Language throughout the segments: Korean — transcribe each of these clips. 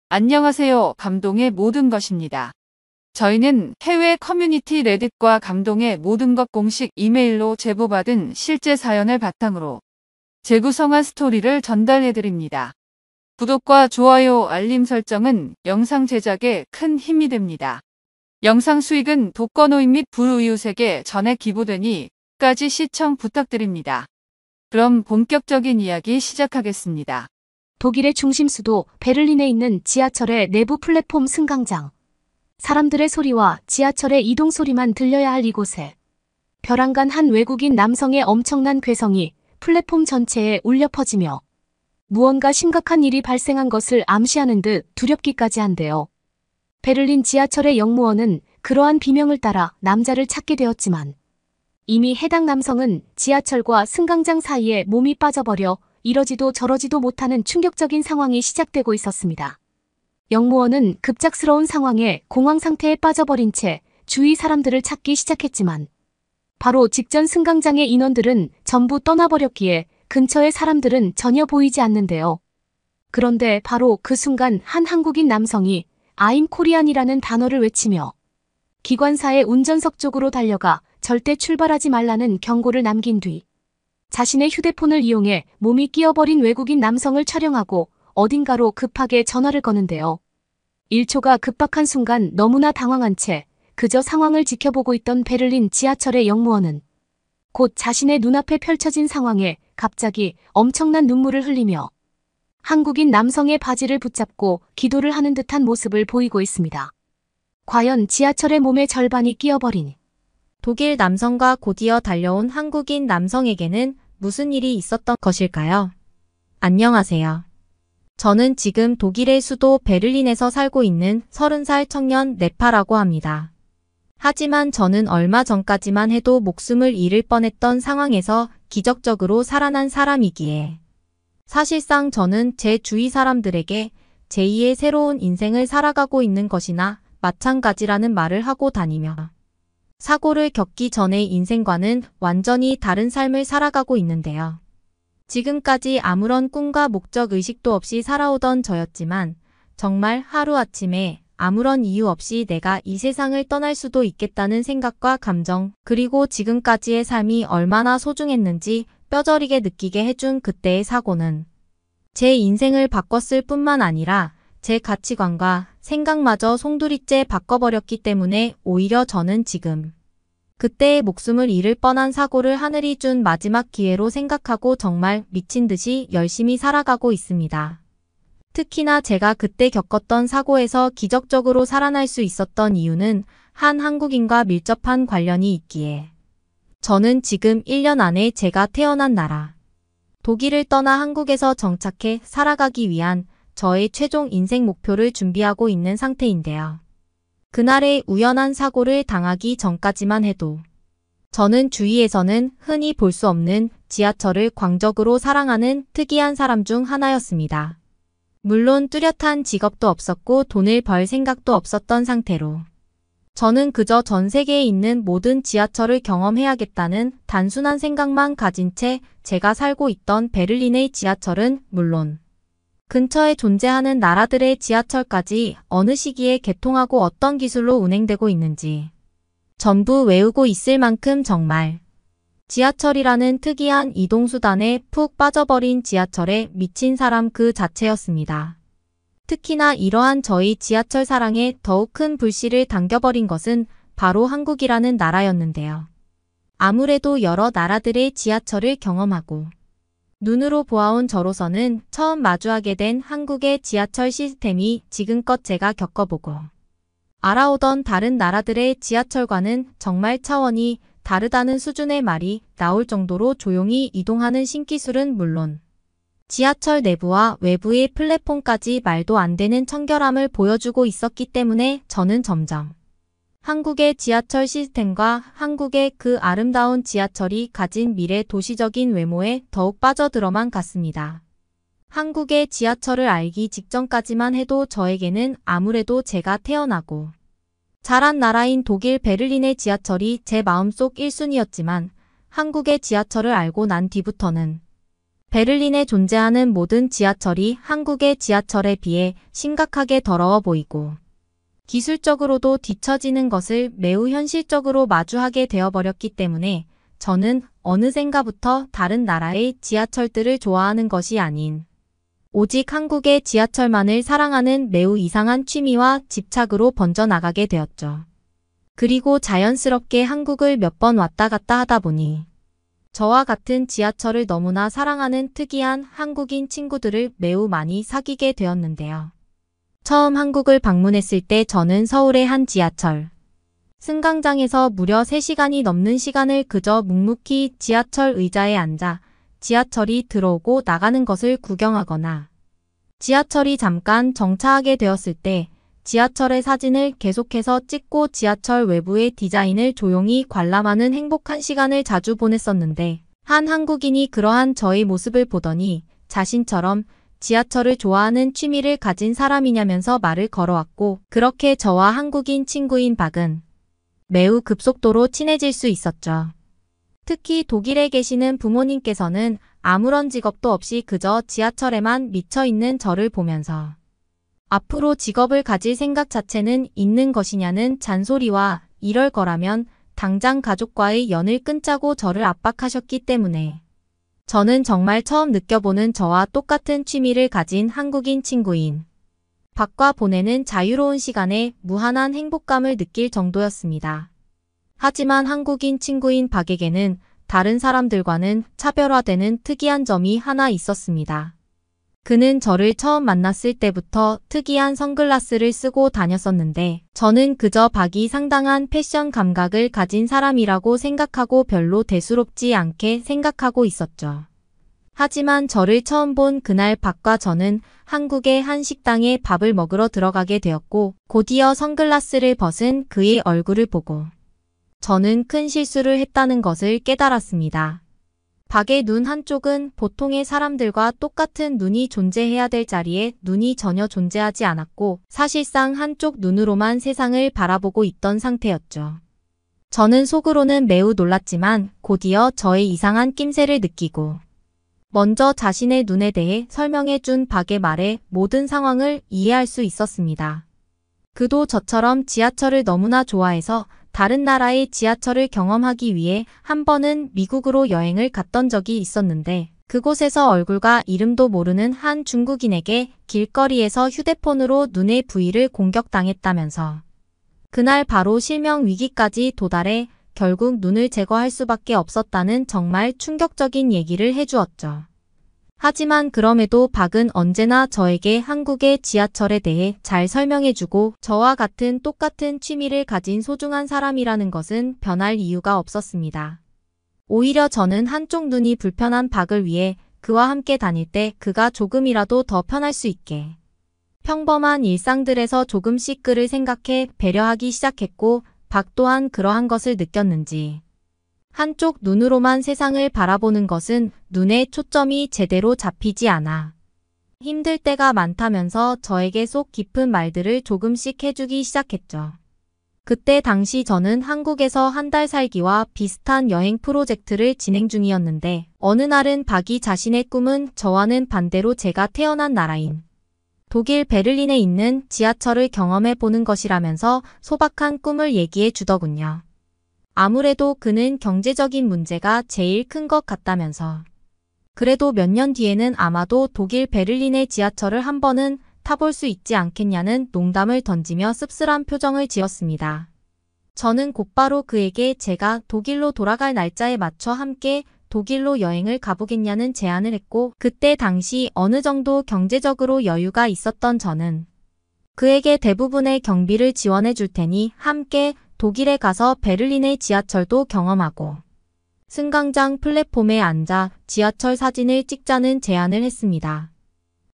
안녕하세요. 감동의 모든 것입니다. 저희는 해외 커뮤니티 레딧과 감동의 모든 것 공식 이메일로 제보받은 실제 사연을 바탕으로 재구성한 스토리를 전달해드립니다. 구독과 좋아요, 알림 설정은 영상 제작에 큰 힘이 됩니다. 영상 수익은 독거노인 및 불우이웃에게 전액 기부되니 끝까지 시청 부탁드립니다. 그럼 본격적인 이야기 시작하겠습니다. 독일의 중심 수도 베를린에 있는 지하철의 내부 플랫폼 승강장. 사람들의 소리와 지하철의 이동 소리만 들려야 할 이곳에 벼랑간 한 외국인 남성의 엄청난 괴성이 플랫폼 전체에 울려 퍼지며 무언가 심각한 일이 발생한 것을 암시하는 듯 두렵기까지 한데요. 베를린 지하철의 역무원은 그러한 비명을 따라 남자를 찾게 되었지만 이미 해당 남성은 지하철과 승강장 사이에 몸이 빠져버려 이러지도 저러지도 못하는 충격적인 상황이 시작되고 있었습니다. 역무원은 급작스러운 상황에 공황 상태에 빠져버린 채 주위 사람들을 찾기 시작했지만 바로 직전 승강장의 인원들은 전부 떠나버렸기에 근처의 사람들은 전혀 보이지 않는데요. 그런데 바로 그 순간 한 한국인 남성이 I'm Korean이라는 단어를 외치며 기관사의 운전석 쪽으로 달려가 절대 출발하지 말라는 경고를 남긴 뒤 자신의 휴대폰을 이용해 몸이 끼어버린 외국인 남성을 촬영하고 어딘가로 급하게 전화를 거는데요. 1초가 급박한 순간 너무나 당황한 채 그저 상황을 지켜보고 있던 베를린 지하철의 역무원은 곧 자신의 눈앞에 펼쳐진 상황에 갑자기 엄청난 눈물을 흘리며 한국인 남성의 바지를 붙잡고 기도를 하는 듯한 모습을 보이고 있습니다. 과연 지하철의 몸의 절반이 끼어버린 독일 남성과 곧이어 달려온 한국인 남성에게는 무슨 일이 있었던 것일까요? 안녕하세요. 저는 지금 독일의 수도 베를린에서 살고 있는 30살 청년 네파라고 합니다. 하지만 저는 얼마 전까지만 해도 목숨을 잃을 뻔했던 상황에서 기적적으로 살아난 사람이기에 사실상 저는 제 주위 사람들에게 제2의 새로운 인생을 살아가고 있는 것이나 마찬가지라는 말을 하고 다니며 사고를 겪기 전의 인생과는 완전히 다른 삶을 살아가고 있는데요. 지금까지 아무런 꿈과 목적 의식도 없이 살아오던 저였지만 정말 하루아침에 아무런 이유 없이 내가 이 세상을 떠날 수도 있겠다는 생각과 감정, 그리고 지금까지의 삶이 얼마나 소중했는지 뼈저리게 느끼게 해준 그때의 사고는 제 인생을 바꿨을 뿐만 아니라 제 가치관과 생각마저 송두리째 바꿔버렸기 때문에 오히려 저는 지금 그때의 목숨을 잃을 뻔한 사고를 하늘이 준 마지막 기회로 생각하고 정말 미친 듯이 열심히 살아가고 있습니다. 특히나 제가 그때 겪었던 사고에서 기적적으로 살아날 수 있었던 이유는 한 한국인과 밀접한 관련이 있기에 저는 지금 1년 안에 제가 태어난 나라 독일을 떠나 한국에서 정착해 살아가기 위한 저의 최종 인생 목표를 준비하고 있는 상태인데요. 그날의 우연한 사고를 당하기 전까지만 해도 저는 주위에서는 흔히 볼 수 없는 지하철을 광적으로 사랑하는 특이한 사람 중 하나였습니다. 물론 뚜렷한 직업도 없었고 돈을 벌 생각도 없었던 상태로 저는 그저 전 세계에 있는 모든 지하철을 경험해야겠다는 단순한 생각만 가진 채 제가 살고 있던 베를린의 지하철은 물론 근처에 존재하는 나라들의 지하철까지 어느 시기에 개통하고 어떤 기술로 운행되고 있는지 전부 외우고 있을 만큼 정말 지하철이라는 특이한 이동수단에 푹 빠져버린 지하철에 미친 사람 그 자체였습니다. 특히나 이러한 저희 지하철 사랑에 더욱 큰 불씨를 당겨버린 것은 바로 한국이라는 나라였는데요. 아무래도 여러 나라들의 지하철을 경험하고 눈으로 보아온 저로서는 처음 마주하게 된 한국의 지하철 시스템이 지금껏 제가 겪어보고 알아오던 다른 나라들의 지하철과는 정말 차원이 다르다는 수준의 말이 나올 정도로 조용히 이동하는 신기술은 물론 지하철 내부와 외부의 플랫폼까지 말도 안 되는 청결함을 보여주고 있었기 때문에 저는 점점 한국의 지하철 시스템과 한국의 그 아름다운 지하철이 가진 미래 도시적인 외모에 더욱 빠져들어만 갔습니다. 한국의 지하철을 알기 직전까지만 해도 저에게는 아무래도 제가 태어나고 자란 나라인 독일 베를린의 지하철이 제 마음속 1순위였지만 한국의 지하철을 알고 난 뒤부터는 베를린에 존재하는 모든 지하철이 한국의 지하철에 비해 심각하게 더러워 보이고 기술적으로도 뒤처지는 것을 매우 현실적으로 마주하게 되어버렸기 때문에 저는 어느샌가부터 다른 나라의 지하철들을 좋아하는 것이 아닌 오직 한국의 지하철만을 사랑하는 매우 이상한 취미와 집착으로 번져나가게 되었죠. 그리고 자연스럽게 한국을 몇 번 왔다 갔다 하다 보니 저와 같은 지하철을 너무나 사랑하는 특이한 한국인 친구들을 매우 많이 사귀게 되었는데요. 처음 한국을 방문했을 때 저는 서울의 한 지하철 승강장에서 무려 3시간이 넘는 시간을 그저 묵묵히 지하철 의자에 앉아 지하철이 들어오고 나가는 것을 구경하거나 지하철이 잠깐 정차하게 되었을 때 지하철의 사진을 계속해서 찍고 지하철 외부의 디자인을 조용히 관람하는 행복한 시간을 자주 보냈었는데 한 한국인이 그러한 저의 모습을 보더니 자신처럼 지하철을 좋아하는 취미를 가진 사람이냐면서 말을 걸어왔고 그렇게 저와 한국인 친구인 박은 매우 급속도로 친해질 수 있었죠. 특히 독일에 계시는 부모님께서는 아무런 직업도 없이 그저 지하철에만 미쳐있는 저를 보면서 앞으로 직업을 가질 생각 자체는 있는 것이냐는 잔소리와 이럴 거라면 당장 가족과의 연을 끊자고 저를 압박하셨기 때문에 저는 정말 처음 느껴보는 저와 똑같은 취미를 가진 한국인 친구인 박과 보내는 자유로운 시간에 무한한 행복감을 느낄 정도였습니다. 하지만 한국인 친구인 박에게는 다른 사람들과는 차별화되는 특이한 점이 하나 있었습니다. 그는 저를 처음 만났을 때부터 특이한 선글라스를 쓰고 다녔었는데 저는 그저 박이 상당한 패션 감각을 가진 사람이라고 생각하고 별로 대수롭지 않게 생각하고 있었죠. 하지만 저를 처음 본 그날 박과 저는 한국의 한 식당에 밥을 먹으러 들어가게 되었고 곧이어 선글라스를 벗은 그의 얼굴을 보고 저는 큰 실수를 했다는 것을 깨달았습니다. 박의 눈 한쪽은 보통의 사람들과 똑같은 눈이 존재해야 될 자리에 눈이 전혀 존재하지 않았고 사실상 한쪽 눈으로만 세상을 바라보고 있던 상태였죠. 저는 속으로는 매우 놀랐지만 곧이어 저의 이상한 낌새를 느끼고 먼저 자신의 눈에 대해 설명해준 박의 말에 모든 상황을 이해할 수 있었습니다. 그도 저처럼 지하철을 너무나 좋아해서 다른 나라의 지하철을 경험하기 위해 한 번은 미국으로 여행을 갔던 적이 있었는데 그곳에서 얼굴과 이름도 모르는 한 중국인에게 길거리에서 휴대폰으로 눈의 부위를 공격당했다면서 그날 바로 실명 위기까지 도달해 결국 눈을 제거할 수밖에 없었다는 정말 충격적인 얘기를 해주었죠. 하지만 그럼에도 박은 언제나 저에게 한국의 지하철에 대해 잘 설명해주고 저와 같은 똑같은 취미를 가진 소중한 사람이라는 것은 변할 이유가 없었습니다. 오히려 저는 한쪽 눈이 불편한 박을 위해 그와 함께 다닐 때 그가 조금이라도 더 편할 수 있게 평범한 일상들에서 조금씩 그를 생각해 배려하기 시작했고 박 또한 그러한 것을 느꼈는지 한쪽 눈으로만 세상을 바라보는 것은 눈에 초점이 제대로 잡히지 않아 힘들 때가 많다면서 저에게 속 깊은 말들을 조금씩 해주기 시작했죠. 그때 당시 저는 한국에서 한 달 살기와 비슷한 여행 프로젝트를 진행 중이었는데 어느 날은 박이 자신의 꿈은 저와는 반대로 제가 태어난 나라인 독일 베를린에 있는 지하철을 경험해 보는 것이라면서 소박한 꿈을 얘기해 주더군요. 아무래도 그는 경제적인 문제가 제일 큰 것 같다면서 그래도 몇 년 뒤에는 아마도 독일 베를린의 지하철을 한 번은 타볼 수 있지 않겠냐는 농담을 던지며 씁쓸한 표정을 지었습니다. 저는 곧바로 그에게 제가 독일로 돌아갈 날짜에 맞춰 함께 독일로 여행을 가보겠냐는 제안을 했고 그때 당시 어느 정도 경제적으로 여유가 있었던 저는 그에게 대부분의 경비를 지원해 줄 테니 함께 독일에 가서 베를린의 지하철도 경험하고 승강장 플랫폼에 앉아 지하철 사진을 찍자는 제안을 했습니다.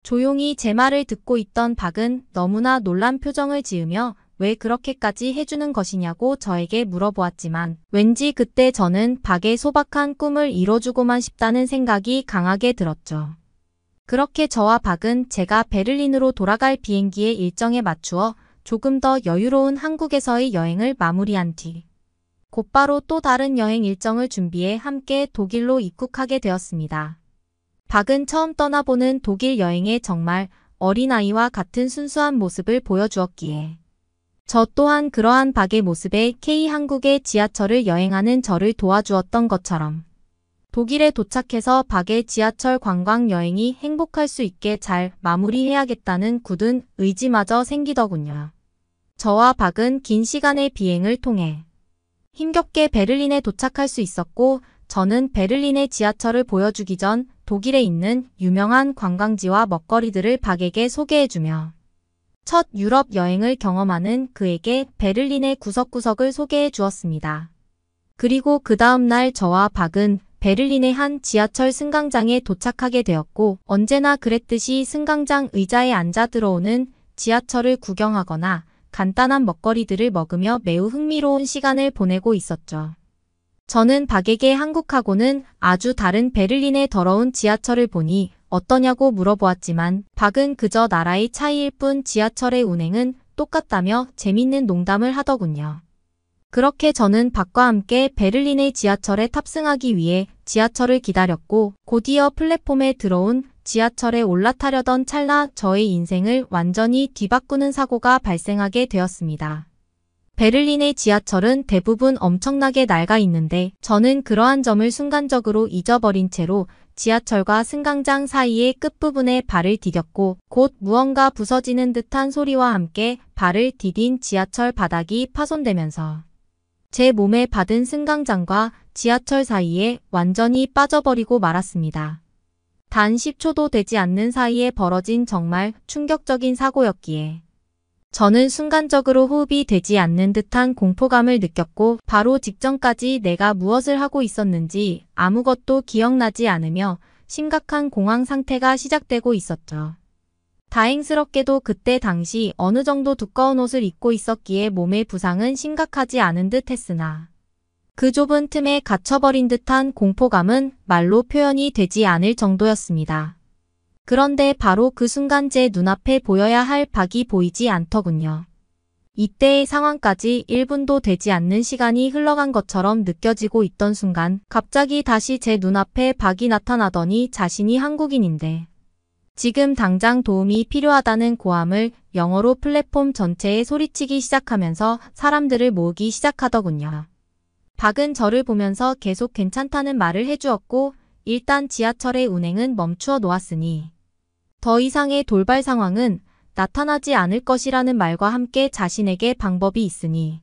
조용히 제 말을 듣고 있던 박은 너무나 놀란 표정을 지으며 왜 그렇게까지 해주는 것이냐고 저에게 물어보았지만 왠지 그때 저는 박의 소박한 꿈을 이뤄주고만 싶다는 생각이 강하게 들었죠. 그렇게 저와 박은 제가 베를린으로 돌아갈 비행기의 일정에 맞추어 조금 더 여유로운 한국에서의 여행을 마무리한 뒤 곧바로 또 다른 여행 일정을 준비해 함께 독일로 입국하게 되었습니다. 박은 처음 떠나보는 독일 여행에 정말 어린아이와 같은 순수한 모습을 보여주었기에 저 또한 그러한 박의 모습에 K한국의 지하철을 여행하는 저를 도와주었던 것처럼 독일에 도착해서 박의 지하철 관광 여행이 행복할 수 있게 잘 마무리해야겠다는 굳은 의지마저 생기더군요. 저와 박은 긴 시간의 비행을 통해 힘겹게 베를린에 도착할 수 있었고 저는 베를린의 지하철을 보여주기 전 독일에 있는 유명한 관광지와 먹거리들을 박에게 소개해주며 첫 유럽 여행을 경험하는 그에게 베를린의 구석구석을 소개해 주었습니다. 그리고 그 다음 날 저와 박은 베를린의 한 지하철 승강장에 도착하게 되었고 언제나 그랬듯이 승강장 의자에 앉아 들어오는 지하철을 구경하거나 간단한 먹거리들을 먹으며 매우 흥미로운 시간을 보내고 있었죠. 저는 박에게 한국하고는 아주 다른 베를린의 더러운 지하철을 보니 어떠냐고 물어보았지만 박은 그저 나라의 차이일 뿐 지하철의 운행은 똑같다며 재밌는 농담을 하더군요. 그렇게 저는 박과 함께 베를린의 지하철에 탑승하기 위해 지하철을 기다렸고 곧이어 플랫폼에 들어온 지하철에 올라타려던 찰나 저의 인생을 완전히 뒤바꾸는 사고가 발생하게 되었습니다. 베를린의 지하철은 대부분 엄청나게 낡아 있는데 저는 그러한 점을 순간적으로 잊어버린 채로 지하철과 승강장 사이의 끝부분에 발을 디뎠고 곧 무언가 부서지는 듯한 소리와 함께 발을 디딘 지하철 바닥이 파손되면서 제 몸에 받은 승강장과 지하철 사이에 완전히 빠져버리고 말았습니다. 단 10초도 되지 않는 사이에 벌어진 정말 충격적인 사고였기에 저는 순간적으로 호흡이 되지 않는 듯한 공포감을 느꼈고 바로 직전까지 내가 무엇을 하고 있었는지 아무것도 기억나지 않으며 심각한 공황 상태가 시작되고 있었죠. 다행스럽게도 그때 당시 어느 정도 두꺼운 옷을 입고 있었기에 몸의 부상은 심각하지 않은 듯 했으나 그 좁은 틈에 갇혀버린 듯한 공포감은 말로 표현이 되지 않을 정도였습니다. 그런데 바로 그 순간 제 눈앞에 보여야 할 박이 보이지 않더군요. 이때의 상황까지 1분도 되지 않는 시간이 흘러간 것처럼 느껴지고 있던 순간 갑자기 다시 제 눈앞에 박이 나타나더니 자신이 한국인인데 지금 당장 도움이 필요하다는 고함을 영어로 플랫폼 전체에 소리치기 시작하면서 사람들을 모으기 시작하더군요. 박은 저를 보면서 계속 괜찮다는 말을 해주었고 일단 지하철의 운행은 멈추어 놓았으니 더 이상의 돌발 상황은 나타나지 않을 것이라는 말과 함께 자신에게 방법이 있으니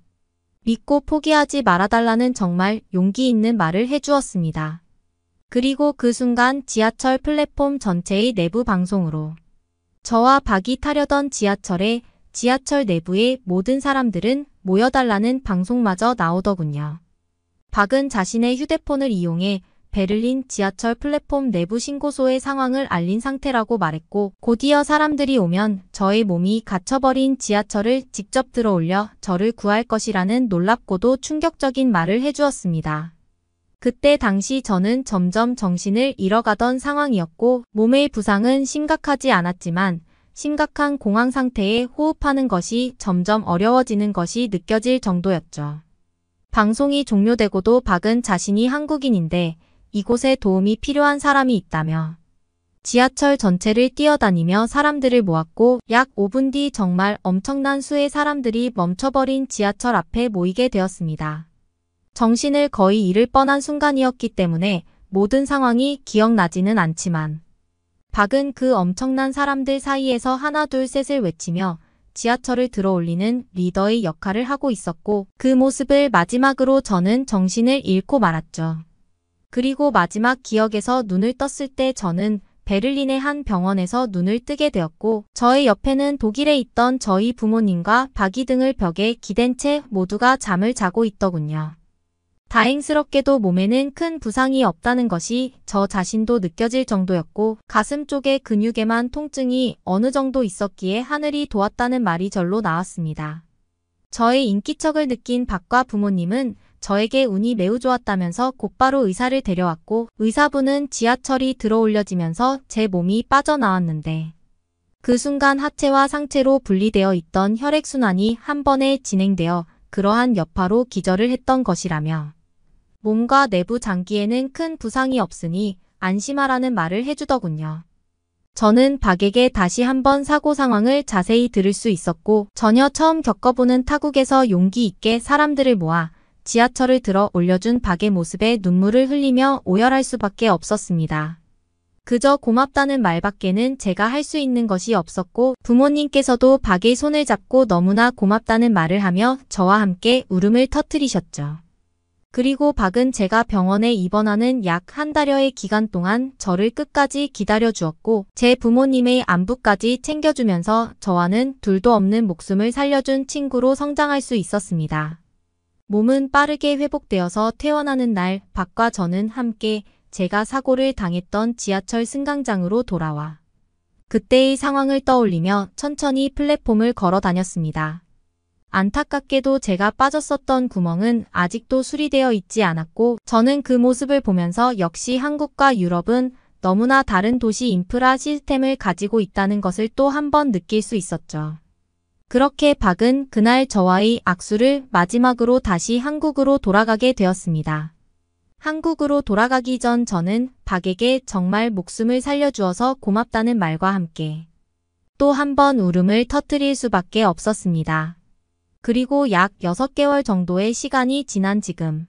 믿고 포기하지 말아달라는 정말 용기 있는 말을 해주었습니다. 그리고 그 순간 지하철 플랫폼 전체의 내부 방송으로 저와 박이 타려던 지하철에 지하철 내부의 모든 사람들은 모여달라는 방송마저 나오더군요. 박은 자신의 휴대폰을 이용해 베를린 지하철 플랫폼 내부 신고소의 상황을 알린 상태라고 말했고 곧이어 사람들이 오면 저의 몸이 갇혀버린 지하철을 직접 들어올려 저를 구할 것이라는 놀랍고도 충격적인 말을 해주었습니다. 그때 당시 저는 점점 정신을 잃어가던 상황이었고 몸의 부상은 심각하지 않았지만 심각한 공황 상태에 호흡하는 것이 점점 어려워지는 것이 느껴질 정도였죠. 방송이 종료되고도 박은 자신이 한국인인데 이곳에 도움이 필요한 사람이 있다며 지하철 전체를 뛰어다니며 사람들을 모았고 약 5분 뒤 정말 엄청난 수의 사람들이 멈춰버린 지하철 앞에 모이게 되었습니다. 정신을 거의 잃을 뻔한 순간이었기 때문에 모든 상황이 기억나지는 않지만 박은 그 엄청난 사람들 사이에서 하나 둘 셋을 외치며 지하철을 들어올리는 리더의 역할을 하고 있었고 그 모습을 마지막으로 저는 정신을 잃고 말았죠. 그리고 마지막 기억에서 눈을 떴을 때 저는 베를린의 한 병원에서 눈을 뜨게 되었고 저의 옆에는 독일에 있던 저희 부모님과 박이 등을 벽에 기댄 채 모두가 잠을 자고 있더군요. 다행스럽게도 몸에는 큰 부상이 없다는 것이 저 자신도 느껴질 정도였고 가슴 쪽의 근육에만 통증이 어느 정도 있었기에 하늘이 도왔다는 말이 절로 나왔습니다. 저의 인기척을 느낀 박과 부모님은 저에게 운이 매우 좋았다면서 곧바로 의사를 데려왔고 의사분은 지하철이 들어올려지면서 제 몸이 빠져나왔는데 그 순간 하체와 상체로 분리되어 있던 혈액순환이 한 번에 진행되어 그러한 여파로 기절을 했던 것이라며 몸과 내부 장기에는 큰 부상이 없으니 안심하라는 말을 해주더군요. 저는 박에게 다시 한번 사고 상황을 자세히 들을 수 있었고 전혀 처음 겪어보는 타국에서 용기 있게 사람들을 모아 지하철을 들어 올려준 박의 모습에 눈물을 흘리며 오열할 수밖에 없었습니다. 그저 고맙다는 말밖에는 제가 할 수 있는 것이 없었고 부모님께서도 박의 손을 잡고 너무나 고맙다는 말을 하며 저와 함께 울음을 터뜨리셨죠. 그리고 박은 제가 병원에 입원하는 약 한 달여의 기간 동안 저를 끝까지 기다려 주었고 제 부모님의 안부까지 챙겨주면서 저와는 둘도 없는 목숨을 살려준 친구로 성장할 수 있었습니다. 몸은 빠르게 회복되어서 퇴원하는 날 박과 저는 함께 제가 사고를 당했던 지하철 승강장으로 돌아와 그때의 상황을 떠올리며 천천히 플랫폼을 걸어 다녔습니다. 안타깝게도 제가 빠졌었던 구멍은 아직도 수리되어 있지 않았고 저는 그 모습을 보면서 역시 한국과 유럽은 너무나 다른 도시 인프라 시스템을 가지고 있다는 것을 또 한 번 느낄 수 있었죠. 그렇게 박은 그날 저와의 악수를 마지막으로 다시 한국으로 돌아가게 되었습니다. 한국으로 돌아가기 전 저는 박에게 정말 목숨을 살려주어서 고맙다는 말과 함께 또 한 번 울음을 터뜨릴 수밖에 없었습니다. 그리고 약 6개월 정도의 시간이 지난 지금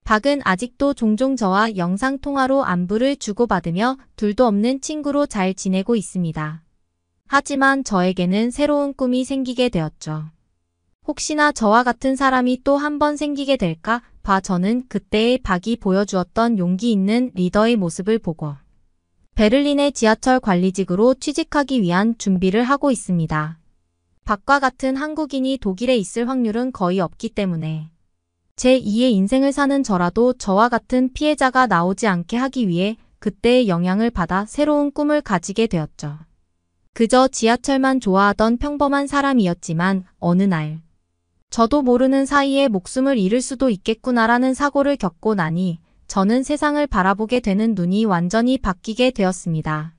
박은 아직도 종종 저와 영상통화로 안부를 주고받으며 둘도 없는 친구로 잘 지내고 있습니다. 하지만 저에게는 새로운 꿈이 생기게 되었죠. 혹시나 저와 같은 사람이 또 한 번 생기게 될까 봐 저는 그때의 박이 보여주었던 용기 있는 리더의 모습을 보고 베를린의 지하철 관리직으로 취직하기 위한 준비를 하고 있습니다. 박과 같은 한국인이 독일에 있을 확률은 거의 없기 때문에 제2의 인생을 사는 저라도 저와 같은 피해자가 나오지 않게 하기 위해 그때의 영향을 받아 새로운 꿈을 가지게 되었죠. 그저 지하철만 좋아하던 평범한 사람이었지만 어느 날 저도 모르는 사이에 목숨을 잃을 수도 있겠구나라는 사고를 겪고 나니 저는 세상을 바라보게 되는 눈이 완전히 바뀌게 되었습니다.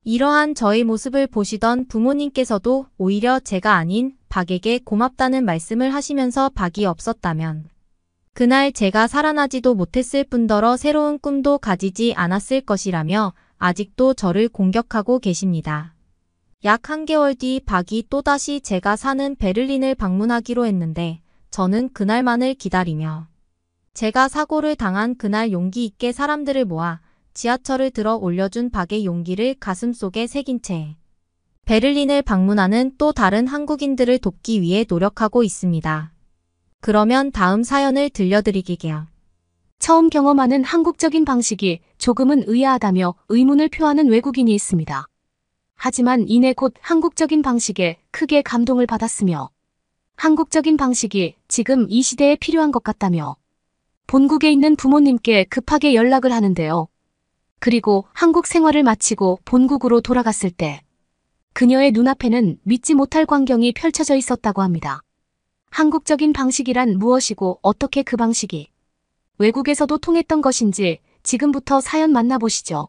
이러한 저의 모습을 보시던 부모님께서도 오히려 제가 아닌 박에게 고맙다는 말씀을 하시면서 박이 없었다면 그날 제가 살아나지도 못했을 뿐더러 새로운 꿈도 가지지 않았을 것이라며 아직도 저를 공격하고 계십니다. 약 한 개월 뒤 박이 또다시 제가 사는 베를린을 방문하기로 했는데 저는 그날만을 기다리며 제가 사고를 당한 그날 용기 있게 사람들을 모아 지하철을 들어 올려준 박의 용기를 가슴속에 새긴 채 베를린을 방문하는 또 다른 한국인들을 돕기 위해 노력하고 있습니다. 그러면 다음 사연을 들려드리게요. 처음 경험하는 한국적인 방식이 조금은 의아하다며 의문을 표하는 외국인이 있습니다. 하지만 이내 곧 한국적인 방식에 크게 감동을 받았으며 한국적인 방식이 지금 이 시대에 필요한 것 같다며 본국에 있는 부모님께 급하게 연락을 하는데요. 그리고 한국 생활을 마치고 본국으로 돌아갔을 때 그녀의 눈앞에는 믿지 못할 광경이 펼쳐져 있었다고 합니다. 한국적인 방식이란 무엇이고 어떻게 그 방식이 외국에서도 통했던 것인지 지금부터 사연 만나보시죠.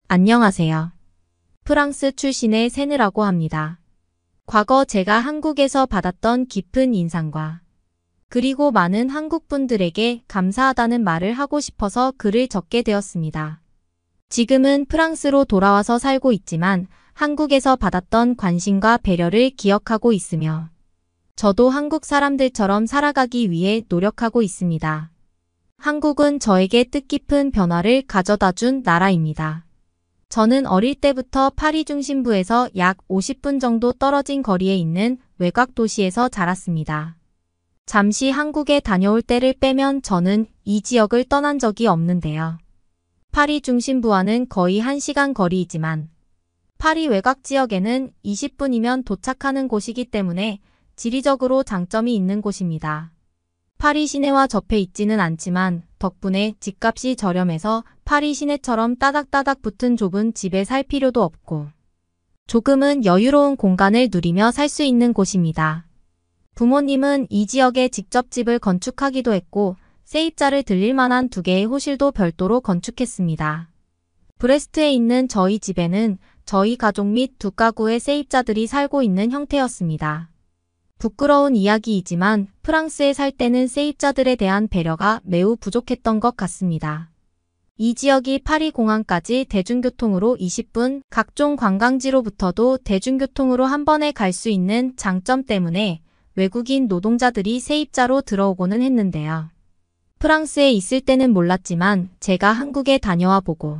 안녕하세요. 프랑스 출신의 세느라고 합니다. 과거 제가 한국에서 받았던 깊은 인상과 그리고 많은 한국분들에게 감사하다는 말을 하고 싶어서 글을 적게 되었습니다. 지금은 프랑스로 돌아와서 살고 있지만 한국에서 받았던 관심과 배려를 기억하고 있으며 저도 한국 사람들처럼 살아가기 위해 노력하고 있습니다. 한국은 저에게 뜻깊은 변화를 가져다 준 나라입니다. 저는 어릴 때부터 파리 중심부에서 약 50분 정도 떨어진 거리에 있는 외곽 도시에서 자랐습니다. 잠시 한국에 다녀올 때를 빼면 저는 이 지역을 떠난 적이 없는데요. 파리 중심부와는 거의 1시간 거리이지만 파리 외곽 지역에는 20분이면 도착하는 곳이기 때문에 지리적으로 장점이 있는 곳입니다. 파리 시내와 접해 있지는 않지만 덕분에 집값이 저렴해서 파리 시내처럼 따닥따닥 붙은 좁은 집에 살 필요도 없고 조금은 여유로운 공간을 누리며 살 수 있는 곳입니다. 부모님은 이 지역에 직접 집을 건축하기도 했고 세입자를 들릴 만한 2개의 호실도 별도로 건축했습니다. 브레스트에 있는 저희 집에는 저희 가족 및 2가구의 세입자들이 살고 있는 형태였습니다. 부끄러운 이야기이지만 프랑스에 살 때는 세입자들에 대한 배려가 매우 부족했던 것 같습니다. 이 지역이 파리 공항까지 대중교통으로 20분, 각종 관광지로부터도 대중교통으로 한 번에 갈 수 있는 장점 때문에 외국인 노동자들이 세입자로 들어오고는 했는데요. 프랑스에 있을 때는 몰랐지만 제가 한국에 다녀와 보고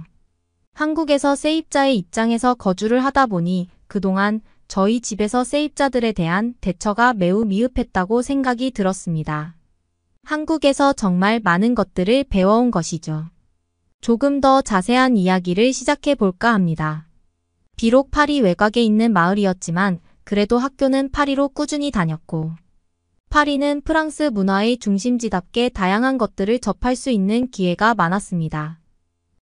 한국에서 세입자의 입장에서 거주를 하다 보니 그동안 저희 집에서 세입자들에 대한 대처가 매우 미흡했다고 생각이 들었습니다. 한국에서 정말 많은 것들을 배워온 것이죠. 조금 더 자세한 이야기를 시작해 볼까 합니다. 비록 파리 외곽에 있는 마을이었지만 그래도 학교는 파리로 꾸준히 다녔고 파리는 프랑스 문화의 중심지답게 다양한 것들을 접할 수 있는 기회가 많았습니다.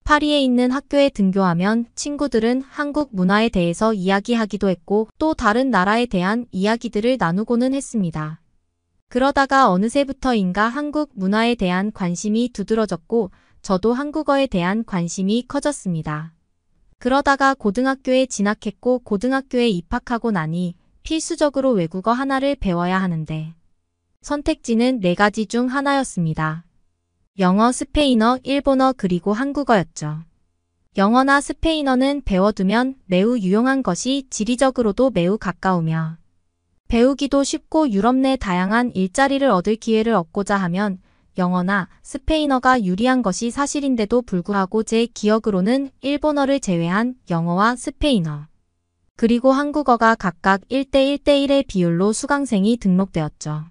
파리에 있는 학교에 등교하면 친구들은 한국 문화에 대해서 이야기하기도 했고 또 다른 나라에 대한 이야기들을 나누고는 했습니다. 그러다가 어느새부터인가 한국 문화에 대한 관심이 두드러졌고 저도 한국어에 대한 관심이 커졌습니다. 그러다가 고등학교에 진학했고 고등학교에 입학하고 나니 필수적으로 외국어 하나를 배워야 하는데 선택지는 4가지 중 하나였습니다. 영어, 스페인어, 일본어 그리고 한국어였죠. 영어나 스페인어는 배워두면 매우 유용한 것이 지리적으로도 매우 가까우며 배우기도 쉽고 유럽 내 다양한 일자리를 얻을 기회를 얻고자 하면 영어나 스페인어가 유리한 것이 사실인데도 불구하고 제 기억으로는 일본어를 제외한 영어와 스페인어 그리고 한국어가 각각 1대 1대1의 비율로 수강생이 등록되었죠.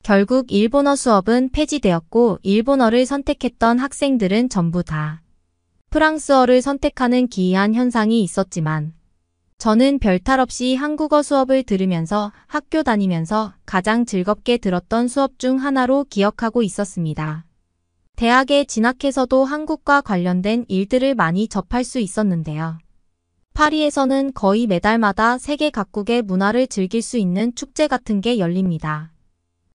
결국 일본어 수업은 폐지되었고 일본어를 선택했던 학생들은 전부 다 프랑스어를 선택하는 기이한 현상이 있었지만 저는 별탈 없이 한국어 수업을 들으면서 학교 다니면서 가장 즐겁게 들었던 수업 중 하나로 기억하고 있었습니다. 대학에 진학해서도 한국과 관련된 일들을 많이 접할 수 있었는데요. 파리에서는 거의 매달마다 세계 각국의 문화를 즐길 수 있는 축제 같은 게 열립니다.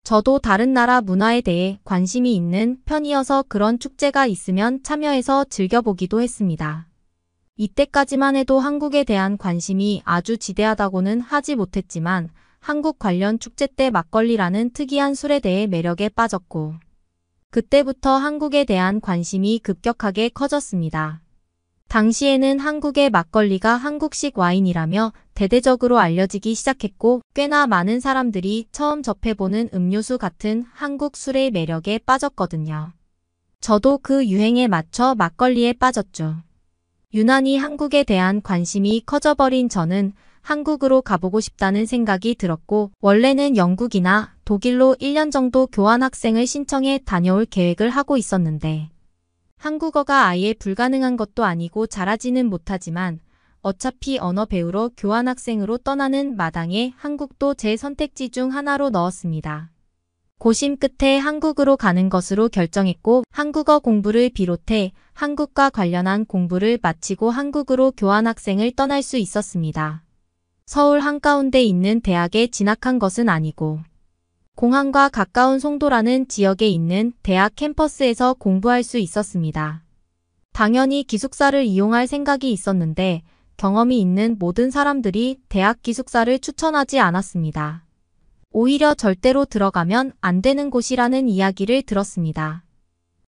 저도 다른 나라 문화에 대해 관심이 있는 편이어서 그런 축제가 있으면 참여해서 즐겨보기도 했습니다. 이때까지만 해도 한국에 대한 관심이 아주 지대하다고는 하지 못했지만 한국 관련 축제 때 막걸리라는 특이한 술에 대해 매력에 빠졌고 그때부터 한국에 대한 관심이 급격하게 커졌습니다. 당시에는 한국의 막걸리가 한국식 와인이라며 대대적으로 알려지기 시작했고 꽤나 많은 사람들이 처음 접해보는 음료수 같은 한국 술의 매력에 빠졌거든요. 저도 그 유행에 맞춰 막걸리에 빠졌죠. 유난히 한국에 대한 관심이 커져버린 저는 한국으로 가보고 싶다는 생각이 들었고 원래는 영국이나 독일로 1년 정도 교환학생을 신청해 다녀올 계획을 하고 있었는데 한국어가 아예 불가능한 것도 아니고 잘하지는 못하지만 어차피 언어 배우러 교환학생으로 떠나는 마당에 한국도 제 선택지 중 하나로 넣었습니다. 고심 끝에 한국으로 가는 것으로 결정했고 한국어 공부를 비롯해 한국과 관련한 공부를 마치고 한국으로 교환학생을 떠날 수 있었습니다. 서울 한가운데 있는 대학에 진학한 것은 아니고 공항과 가까운 송도라는 지역에 있는 대학 캠퍼스에서 공부할 수 있었습니다. 당연히 기숙사를 이용할 생각이 있었는데 경험이 있는 모든 사람들이 대학 기숙사를 추천하지 않았습니다. 오히려 절대로 들어가면 안 되는 곳이라는 이야기를 들었습니다.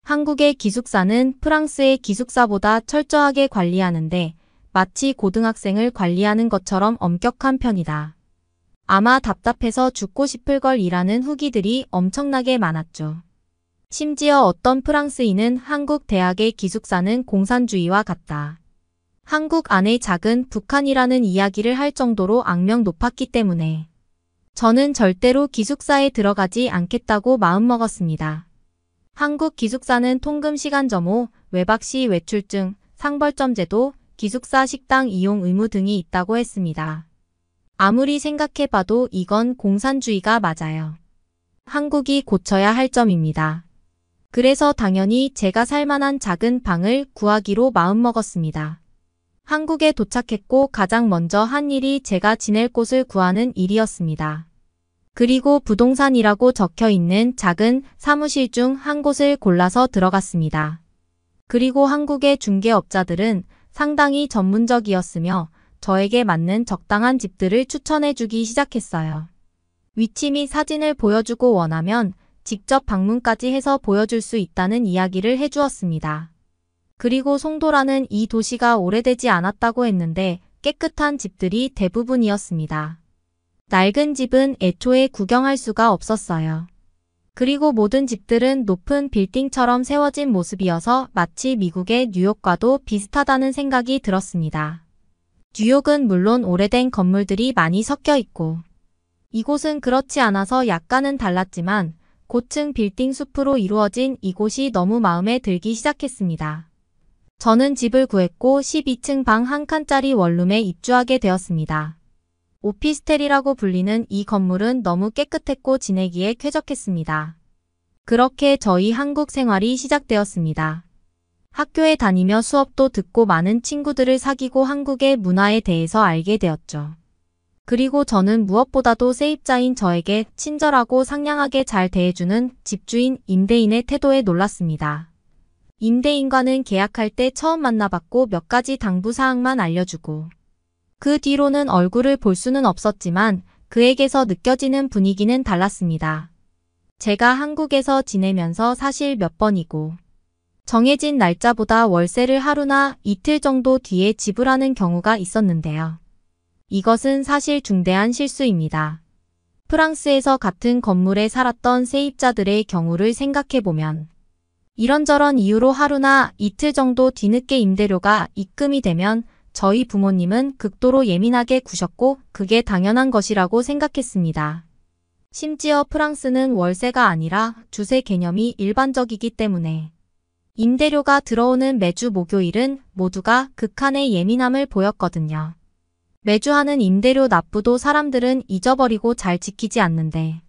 한국의 기숙사는 프랑스의 기숙사보다 철저하게 관리하는데 마치 고등학생을 관리하는 것처럼 엄격한 편이다. 아마 답답해서 죽고 싶을 걸 이라는 후기들이 엄청나게 많았죠. 심지어 어떤 프랑스인은 한국 대학의 기숙사는 공산주의와 같다. 한국 안의 작은 북한이라는 이야기를 할 정도로 악명 높았기 때문에 저는 절대로 기숙사에 들어가지 않겠다고 마음먹었습니다. 한국 기숙사는 통금 시간 점호, 외박 시 외출증, 상벌점 제도, 기숙사 식당 이용 의무 등이 있다고 했습니다. 아무리 생각해봐도 이건 공산주의가 맞아요. 한국이 고쳐야 할 점입니다. 그래서 당연히 제가 살만한 작은 방을 구하기로 마음먹었습니다. 한국에 도착했고 가장 먼저 한 일이 제가 지낼 곳을 구하는 일이었습니다. 그리고 부동산이라고 적혀있는 작은 사무실 중 한 곳을 골라서 들어갔습니다. 그리고 한국의 중개업자들은 상당히 전문적이었으며 저에게 맞는 적당한 집들을 추천해주기 시작했어요. 위치 및 사진을 보여주고 원하면 직접 방문까지 해서 보여줄 수 있다는 이야기를 해주었습니다. 그리고 송도라는 이 도시가 오래되지 않았다고 했는데 깨끗한 집들이 대부분이었습니다. 낡은 집은 애초에 구경할 수가 없었어요. 그리고 모든 집들은 높은 빌딩처럼 세워진 모습이어서 마치 미국의 뉴욕과도 비슷하다는 생각이 들었습니다. 뉴욕은 물론 오래된 건물들이 많이 섞여 있고 이곳은 그렇지 않아서 약간은 달랐지만 고층 빌딩 숲으로 이루어진 이곳이 너무 마음에 들기 시작했습니다. 저는 집을 구했고 12층 방 한 칸짜리 원룸에 입주하게 되었습니다. 오피스텔이라고 불리는 이 건물은 너무 깨끗했고 지내기에 쾌적했습니다. 그렇게 저희 한국 생활이 시작되었습니다. 학교에 다니며 수업도 듣고 많은 친구들을 사귀고 한국의 문화에 대해서 알게 되었죠. 그리고 저는 무엇보다도 세입자인 저에게 친절하고 상냥하게 잘 대해주는 집주인 임대인의 태도에 놀랐습니다. 임대인과는 계약할 때 처음 만나봤고 몇 가지 당부사항만 알려주고 그 뒤로는 얼굴을 볼 수는 없었지만 그에게서 느껴지는 분위기는 달랐습니다. 제가 한국에서 지내면서 사실 몇 번이고 정해진 날짜보다 월세를 하루나 이틀 정도 뒤에 지불하는 경우가 있었는데요. 이것은 사실 중대한 실수입니다. 프랑스에서 같은 건물에 살았던 세입자들의 경우를 생각해보면 이런저런 이유로 하루나 이틀 정도 뒤늦게 임대료가 입금이 되면 저희 부모님은 극도로 예민하게 구셨고 그게 당연한 것이라고 생각했습니다. 심지어 프랑스는 월세가 아니라 주세 개념이 일반적이기 때문에 임대료가 들어오는 매주 목요일은 모두가 극한의 예민함을 보였거든요. 매주 하는 임대료 납부도 사람들은 잊어버리고 잘 지키지 않는데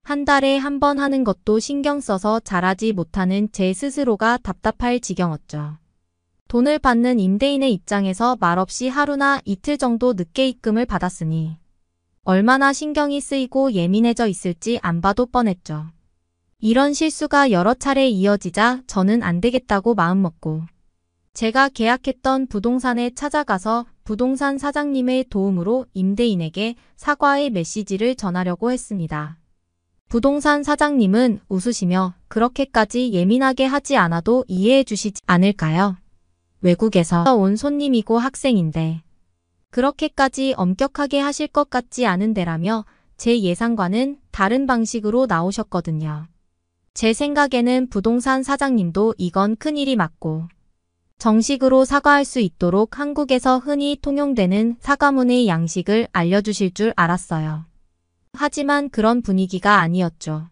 한 달에 한 번 하는 것도 신경 써서 잘하지 못하는 제 스스로가 답답할 지경이었죠. 돈을 받는 임대인의 입장에서 말없이 하루나 이틀 정도 늦게 입금을 받았으니 얼마나 신경이 쓰이고 예민해져 있을지 안 봐도 뻔했죠. 이런 실수가 여러 차례 이어지자 저는 안 되겠다고 마음먹고 제가 계약했던 부동산에 찾아가서 부동산 사장님의 도움으로 임대인에게 사과의 메시지를 전하려고 했습니다. 부동산 사장님은 웃으시며 그렇게까지 예민하게 하지 않아도 이해해 주시지 않을까요? 외국에서 온 손님이고 학생인데 그렇게까지 엄격하게 하실 것 같지 않은데라며 제 예상과는 다른 방식으로 나오셨거든요. 제 생각에는 부동산 사장님도 이건 큰일이 맞고 정식으로 사과할 수 있도록 한국에서 흔히 통용되는 사과문의 양식을 알려주실 줄 알았어요. 하지만 그런 분위기가 아니었죠.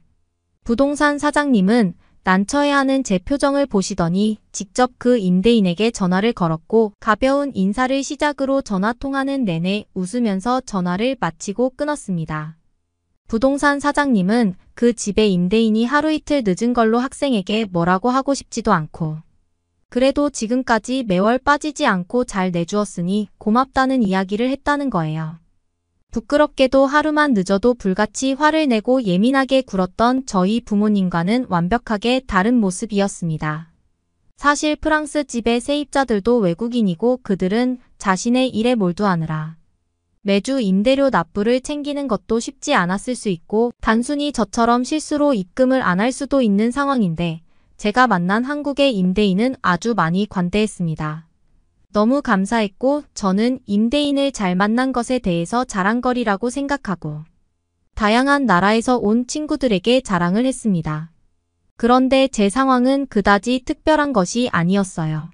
부동산 사장님은 난처해하는 제 표정을 보시더니 직접 그 임대인에게 전화를 걸었고 가벼운 인사를 시작으로 전화통화는 내내 웃으면서 전화를 마치고 끊었습니다. 부동산 사장님은 그 집의 임대인이 하루 이틀 늦은 걸로 학생에게 뭐라고 하고 싶지도 않고 그래도 지금까지 매월 빠지지 않고 잘 내주었으니 고맙다는 이야기를 했다는 거예요. 부끄럽게도 하루만 늦어도 불같이 화를 내고 예민하게 굴었던 저희 부모님과는 완벽하게 다른 모습이었습니다. 사실 프랑스 집의 세입자들도 외국인이고 그들은 자신의 일에 몰두하느라 매주 임대료 납부를 챙기는 것도 쉽지 않았을 수 있고 단순히 저처럼 실수로 입금을 안 할 수도 있는 상황인데 제가 만난 한국의 임대인은 아주 많이 관대했습니다. 너무 감사했고 저는 임대인을 잘 만난 것에 대해서 자랑거리라고 생각하고 다양한 나라에서 온 친구들에게 자랑을 했습니다. 그런데 제 상황은 그다지 특별한 것이 아니었어요.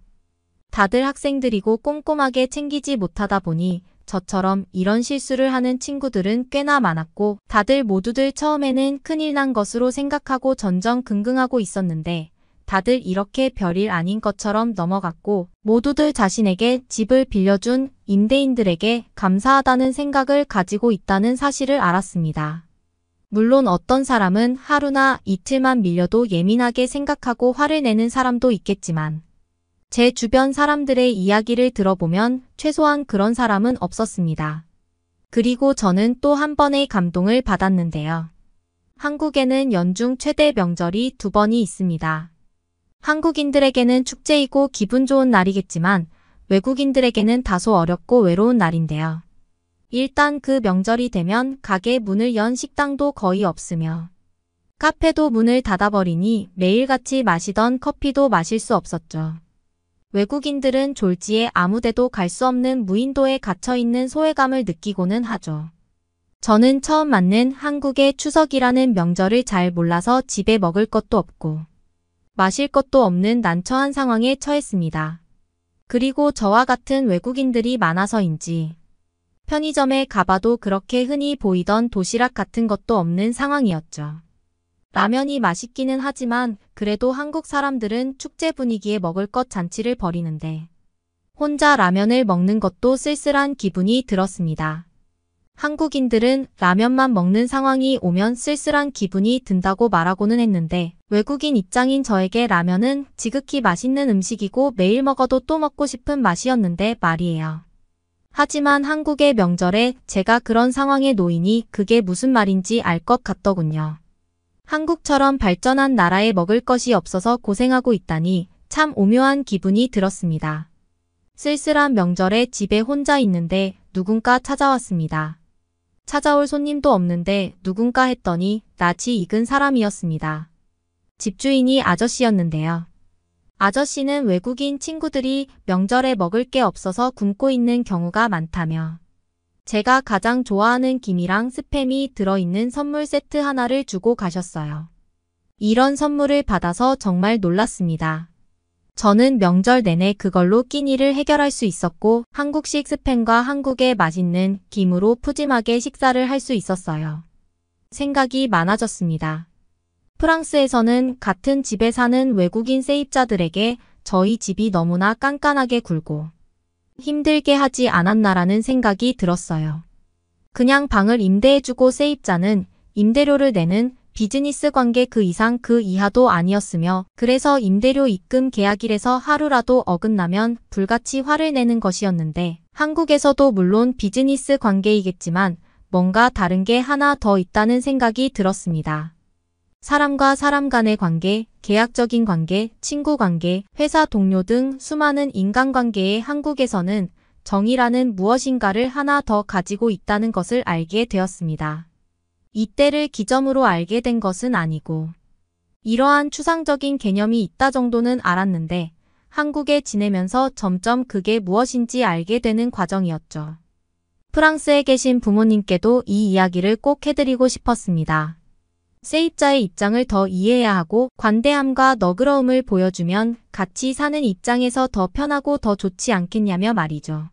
다들 학생들이고 꼼꼼하게 챙기지 못하다 보니 저처럼 이런 실수를 하는 친구들은 꽤나 많았고 다들 모두들 처음에는 큰일 난 것으로 생각하고 전전긍긍하고 있었는데 다들 이렇게 별일 아닌 것처럼 넘어갔고 모두들 자신에게 집을 빌려준 임대인들에게 감사하다는 생각을 가지고 있다는 사실을 알았습니다. 물론 어떤 사람은 하루나 이틀만 밀려도 예민하게 생각하고 화를 내는 사람도 있겠지만 제 주변 사람들의 이야기를 들어보면 최소한 그런 사람은 없었습니다. 그리고 저는 또 한 번의 감동을 받았는데요. 한국에는 연중 최대 명절이 2번이 있습니다. 한국인들에게는 축제이고 기분 좋은 날이겠지만 외국인들에게는 다소 어렵고 외로운 날인데요. 일단 그 명절이 되면 가게 문을 연 식당도 거의 없으며 카페도 문을 닫아버리니 매일같이 마시던 커피도 마실 수 없었죠. 외국인들은 졸지에 아무데도 갈 수 없는 무인도에 갇혀있는 소외감을 느끼고는 하죠. 저는 처음 맞는 한국의 추석이라는 명절을 잘 몰라서 집에 먹을 것도 없고 마실 것도 없는 난처한 상황에 처했습니다. 그리고 저와 같은 외국인들이 많아서인지 편의점에 가봐도 그렇게 흔히 보이던 도시락 같은 것도 없는 상황이었죠. 라면이 맛있기는 하지만 그래도 한국 사람들은 축제 분위기에 먹을 것 잔치를 벌이는데 혼자 라면을 먹는 것도 쓸쓸한 기분이 들었습니다. 한국인들은 라면만 먹는 상황이 오면 쓸쓸한 기분이 든다고 말하고는 했는데 외국인 입장인 저에게 라면은 지극히 맛있는 음식이고 매일 먹어도 또 먹고 싶은 맛이었는데 말이에요. 하지만 한국의 명절에 제가 그런 상황에 놓이니 그게 무슨 말인지 알 것 같더군요. 한국처럼 발전한 나라에 먹을 것이 없어서 고생하고 있다니 참 오묘한 기분이 들었습니다. 쓸쓸한 명절에 집에 혼자 있는데 누군가 찾아왔습니다. 찾아올 손님도 없는데 누군가 했더니 낯이 익은 사람이었습니다. 집주인이 아저씨였는데요. 아저씨는 외국인 친구들이 명절에 먹을 게 없어서 굶고 있는 경우가 많다며 제가 가장 좋아하는 김이랑 스팸이 들어있는 선물 세트 하나를 주고 가셨어요. 이런 선물을 받아서 정말 놀랐습니다. 저는 명절 내내 그걸로 끼니를 해결할 수 있었고 한국식 스팸과 한국의 맛있는 김으로 푸짐하게 식사를 할 수 있었어요. 생각이 많아졌습니다. 프랑스에서는 같은 집에 사는 외국인 세입자들에게 저희 집이 너무나 깐깐하게 굴고 힘들게 하지 않았나라는 생각이 들었어요. 그냥 방을 임대해주고 세입자는 임대료를 내는 비즈니스 관계 그 이상 그 이하도 아니었으며 그래서 임대료 입금 계약일에서 하루라도 어긋나면 불같이 화를 내는 것이었는데 한국에서도 물론 비즈니스 관계이겠지만 뭔가 다른 게 하나 더 있다는 생각이 들었습니다. 사람과 사람 간의 관계, 계약적인 관계, 친구 관계, 회사 동료 등 수많은 인간관계에 한국에서는 정의라는 무엇인가를 하나 더 가지고 있다는 것을 알게 되었습니다. 이때를 기점으로 알게 된 것은 아니고 이러한 추상적인 개념이 있다 정도는 알았는데 한국에 지내면서 점점 그게 무엇인지 알게 되는 과정이었죠. 프랑스에 계신 부모님께도 이 이야기를 꼭 해드리고 싶었습니다. 세입자의 입장을 더 이해해야 하고 관대함과 너그러움을 보여주면 같이 사는 입장에서 더 편하고 더 좋지 않겠냐며 말이죠.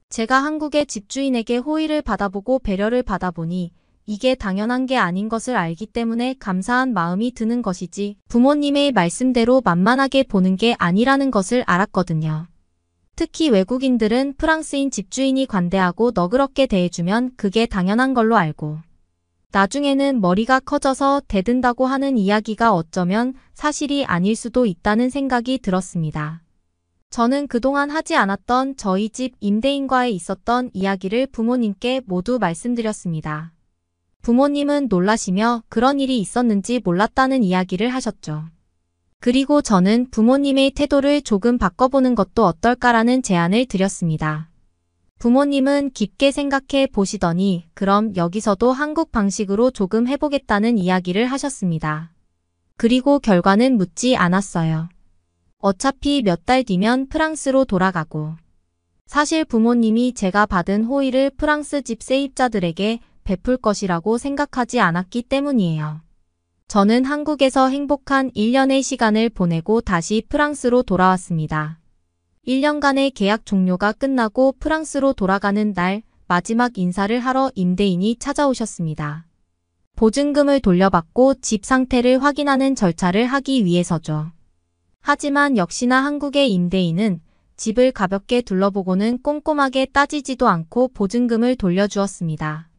제가 한국의 집주인에게 호의를 받아보고 배려를 받아보니 이게 당연한 게 아닌 것을 알기 때문에 감사한 마음이 드는 것이지 부모님의 말씀대로 만만하게 보는 게 아니라는 것을 알았거든요. 특히 외국인들은 프랑스인 집주인이 관대하고 너그럽게 대해주면 그게 당연한 걸로 알고 나중에는 머리가 커져서 대든다고 하는 이야기가 어쩌면 사실이 아닐 수도 있다는 생각이 들었습니다. 저는 그동안 하지 않았던 저희 집 임대인과의 있었던 이야기를 부모님께 모두 말씀드렸습니다. 부모님은 놀라시며 그런 일이 있었는지 몰랐다는 이야기를 하셨죠. 그리고 저는 부모님의 태도를 조금 바꿔보는 것도 어떨까라는 제안을 드렸습니다. 부모님은 깊게 생각해 보시더니 그럼 여기서도 한국 방식으로 조금 해보겠다는 이야기를 하셨습니다. 그리고 결과는 묻지 않았어요. 어차피 몇 달 뒤면 프랑스로 돌아가고 사실 부모님이 제가 받은 호의를 프랑스 집 세입자들에게 베풀 것이라고 생각하지 않았기 때문이에요. 저는 한국에서 행복한 1년의 시간을 보내고 다시 프랑스로 돌아왔습니다. 1년간의 계약 종료가 끝나고 프랑스로 돌아가는 날 마지막 인사를 하러 임대인이 찾아오셨습니다. 보증금을 돌려받고 집 상태를 확인하는 절차를 하기 위해서죠. 하지만 역시나 한국의 임대인은 집을 가볍게 둘러보고는 꼼꼼하게 따지지도 않고 보증금을 돌려주었습니다.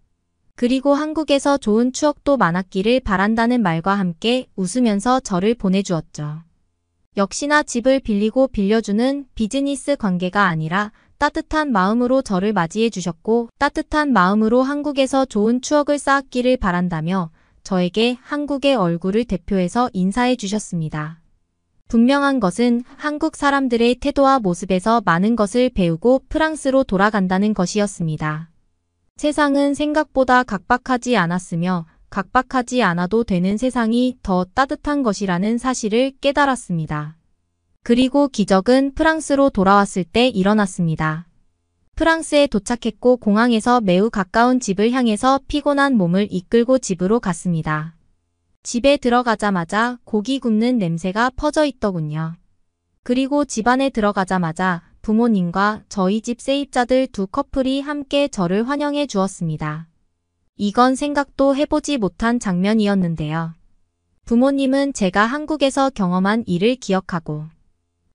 그리고 한국에서 좋은 추억도 많았기를 바란다는 말과 함께 웃으면서 저를 보내주었죠. 역시나 집을 빌리고 빌려주는 비즈니스 관계가 아니라 따뜻한 마음으로 저를 맞이해 주셨고 따뜻한 마음으로 한국에서 좋은 추억을 쌓았기를 바란다며 저에게 한국의 얼굴을 대표해서 인사해 주셨습니다. 분명한 것은 한국 사람들의 태도와 모습에서 많은 것을 배우고 프랑스로 돌아간다는 것이었습니다. 세상은 생각보다 각박하지 않았으며 각박하지 않아도 되는 세상이 더 따뜻한 것이라는 사실을 깨달았습니다. 그리고 기적은 프랑스로 돌아왔을 때 일어났습니다. 프랑스에 도착했고 공항에서 매우 가까운 집을 향해서 피곤한 몸을 이끌고 집으로 갔습니다. 집에 들어가자마자 고기 굽는 냄새가 퍼져 있더군요. 그리고 집 안에 들어가자마자 부모님과 저희 집 세입자들 두 커플이 함께 저를 환영해 주었습니다. 이건 생각도 해보지 못한 장면이었는데요. 부모님은 제가 한국에서 경험한 일을 기억하고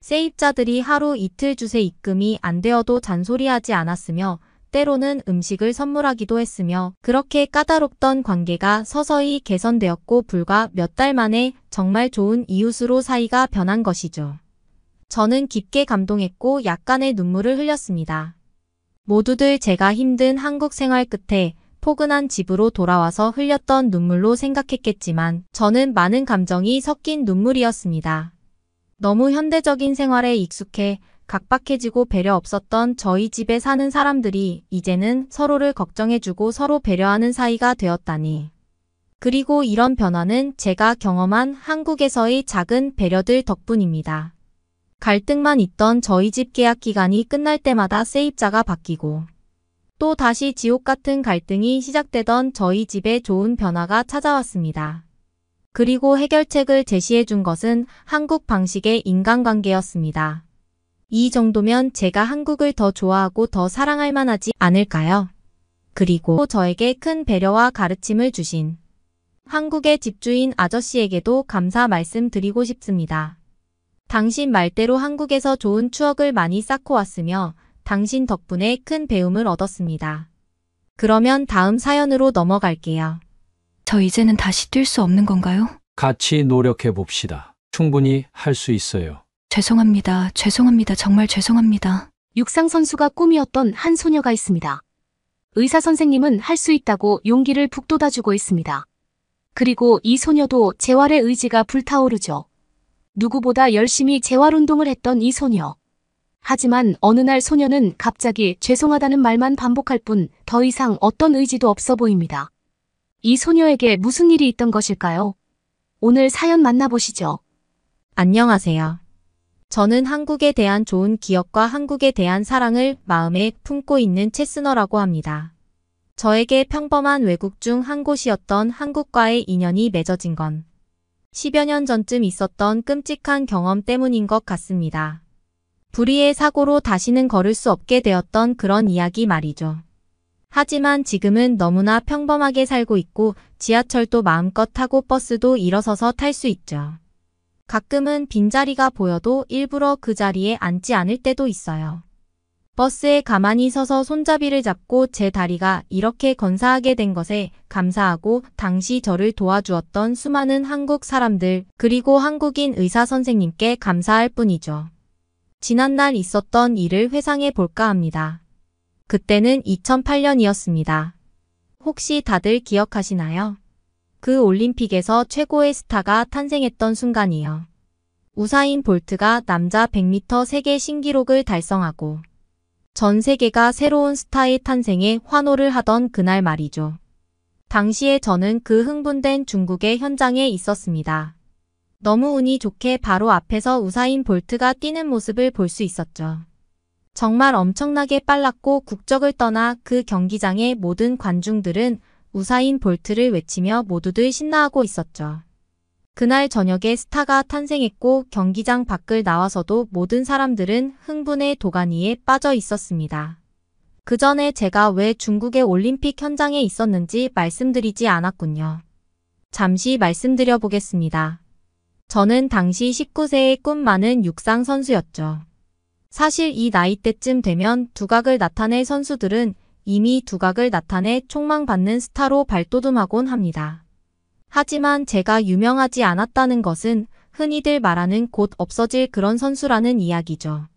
세입자들이 하루 이틀 주세 입금이 안 되어도 잔소리하지 않았으며 때로는 음식을 선물하기도 했으며 그렇게 까다롭던 관계가 서서히 개선되었고 불과 몇 달 만에 정말 좋은 이웃으로 사이가 변한 것이죠. 저는 깊게 감동했고 약간의 눈물을 흘렸습니다. 모두들 제가 힘든 한국 생활 끝에 포근한 집으로 돌아와서 흘렸던 눈물로 생각했겠지만 저는 많은 감정이 섞인 눈물이었습니다. 너무 현대적인 생활에 익숙해 각박해지고 배려 없었던 저희 집에 사는 사람들이 이제는 서로를 걱정해주고 서로 배려하는 사이가 되었다니. 그리고 이런 변화는 제가 경험한 한국에서의 작은 배려들 덕분입니다. 갈등만 있던 저희 집 계약 기간이 끝날 때마다 세입자가 바뀌고 또 다시 지옥 같은 갈등이 시작되던 저희 집에 좋은 변화가 찾아왔습니다. 그리고 해결책을 제시해 준 것은 한국 방식의 인간관계였습니다. 이 정도면 제가 한국을 더 좋아하고 더 사랑할 만하지 않을까요? 그리고 저에게 큰 배려와 가르침을 주신 한국의 집주인 아저씨에게도 감사 말씀드리고 싶습니다. 당신 말대로 한국에서 좋은 추억을 많이 쌓고 왔으며 당신 덕분에 큰 배움을 얻었습니다. 그러면 다음 사연으로 넘어갈게요. 저 이제는 다시 뛸 수 없는 건가요? 같이 노력해 봅시다. 충분히 할 수 있어요. 죄송합니다. 죄송합니다. 정말 죄송합니다. 육상 선수가 꿈이었던 한 소녀가 있습니다. 의사 선생님은 할 수 있다고 용기를 북돋아주고 있습니다. 그리고 이 소녀도 재활의 의지가 불타오르죠. 누구보다 열심히 재활운동을 했던 이 소녀. 하지만 어느 날 소녀는 갑자기 죄송하다는 말만 반복할 뿐 더 이상 어떤 의지도 없어 보입니다. 이 소녀에게 무슨 일이 있던 것일까요? 오늘 사연 만나보시죠. 안녕하세요. 저는 한국에 대한 좋은 기억과 한국에 대한 사랑을 마음에 품고 있는 채스너라고 합니다. 저에게 평범한 외국 중 한 곳이었던 한국과의 인연이 맺어진 건 10여 년 전쯤 있었던 끔찍한 경험 때문인 것 같습니다. 불의의 사고로 다시는 걸을 수 없게 되었던 그런 이야기 말이죠. 하지만 지금은 너무나 평범하게 살고 있고 지하철도 마음껏 타고 버스도 일어서서 탈 수 있죠. 가끔은 빈자리가 보여도 일부러 그 자리에 앉지 않을 때도 있어요. 버스에 가만히 서서 손잡이를 잡고 제 다리가 이렇게 건사하게 된 것에 감사하고 당시 저를 도와주었던 수많은 한국 사람들 그리고 한국인 의사 선생님께 감사할 뿐이죠. 지난날 있었던 일을 회상해 볼까 합니다. 그때는 2008년이었습니다. 혹시 다들 기억하시나요? 그 올림픽에서 최고의 스타가 탄생했던 순간이요. 우사인 볼트가 남자 100m 세계 신기록을 달성하고 전 세계가 새로운 스타의 탄생에 환호를 하던 그날 말이죠. 당시에 저는 그 흥분된 중국의 현장에 있었습니다. 너무 운이 좋게 바로 앞에서 우사인 볼트가 뛰는 모습을 볼 수 있었죠. 정말 엄청나게 빨랐고 국적을 떠나 그 경기장의 모든 관중들은 우사인 볼트를 외치며 모두들 신나하고 있었죠. 그날 저녁에 스타가 탄생했고 경기장 밖을 나와서도 모든 사람들은 흥분의 도가니에 빠져 있었습니다. 그 전에 제가 왜 중국의 올림픽 현장에 있었는지 말씀드리지 않았군요. 잠시 말씀드려 보겠습니다. 저는 당시 19세의 꿈 많은 육상 선수였죠. 사실 이 나이대쯤 되면 두각을 나타낼 선수들은 이미 두각을 나타내 촉망받는 스타로 발돋움하곤 합니다. 하지만 제가 유명하지 않았다는 것은 흔히들 말하는 곧 없어질 그런 선수라는 이야기죠.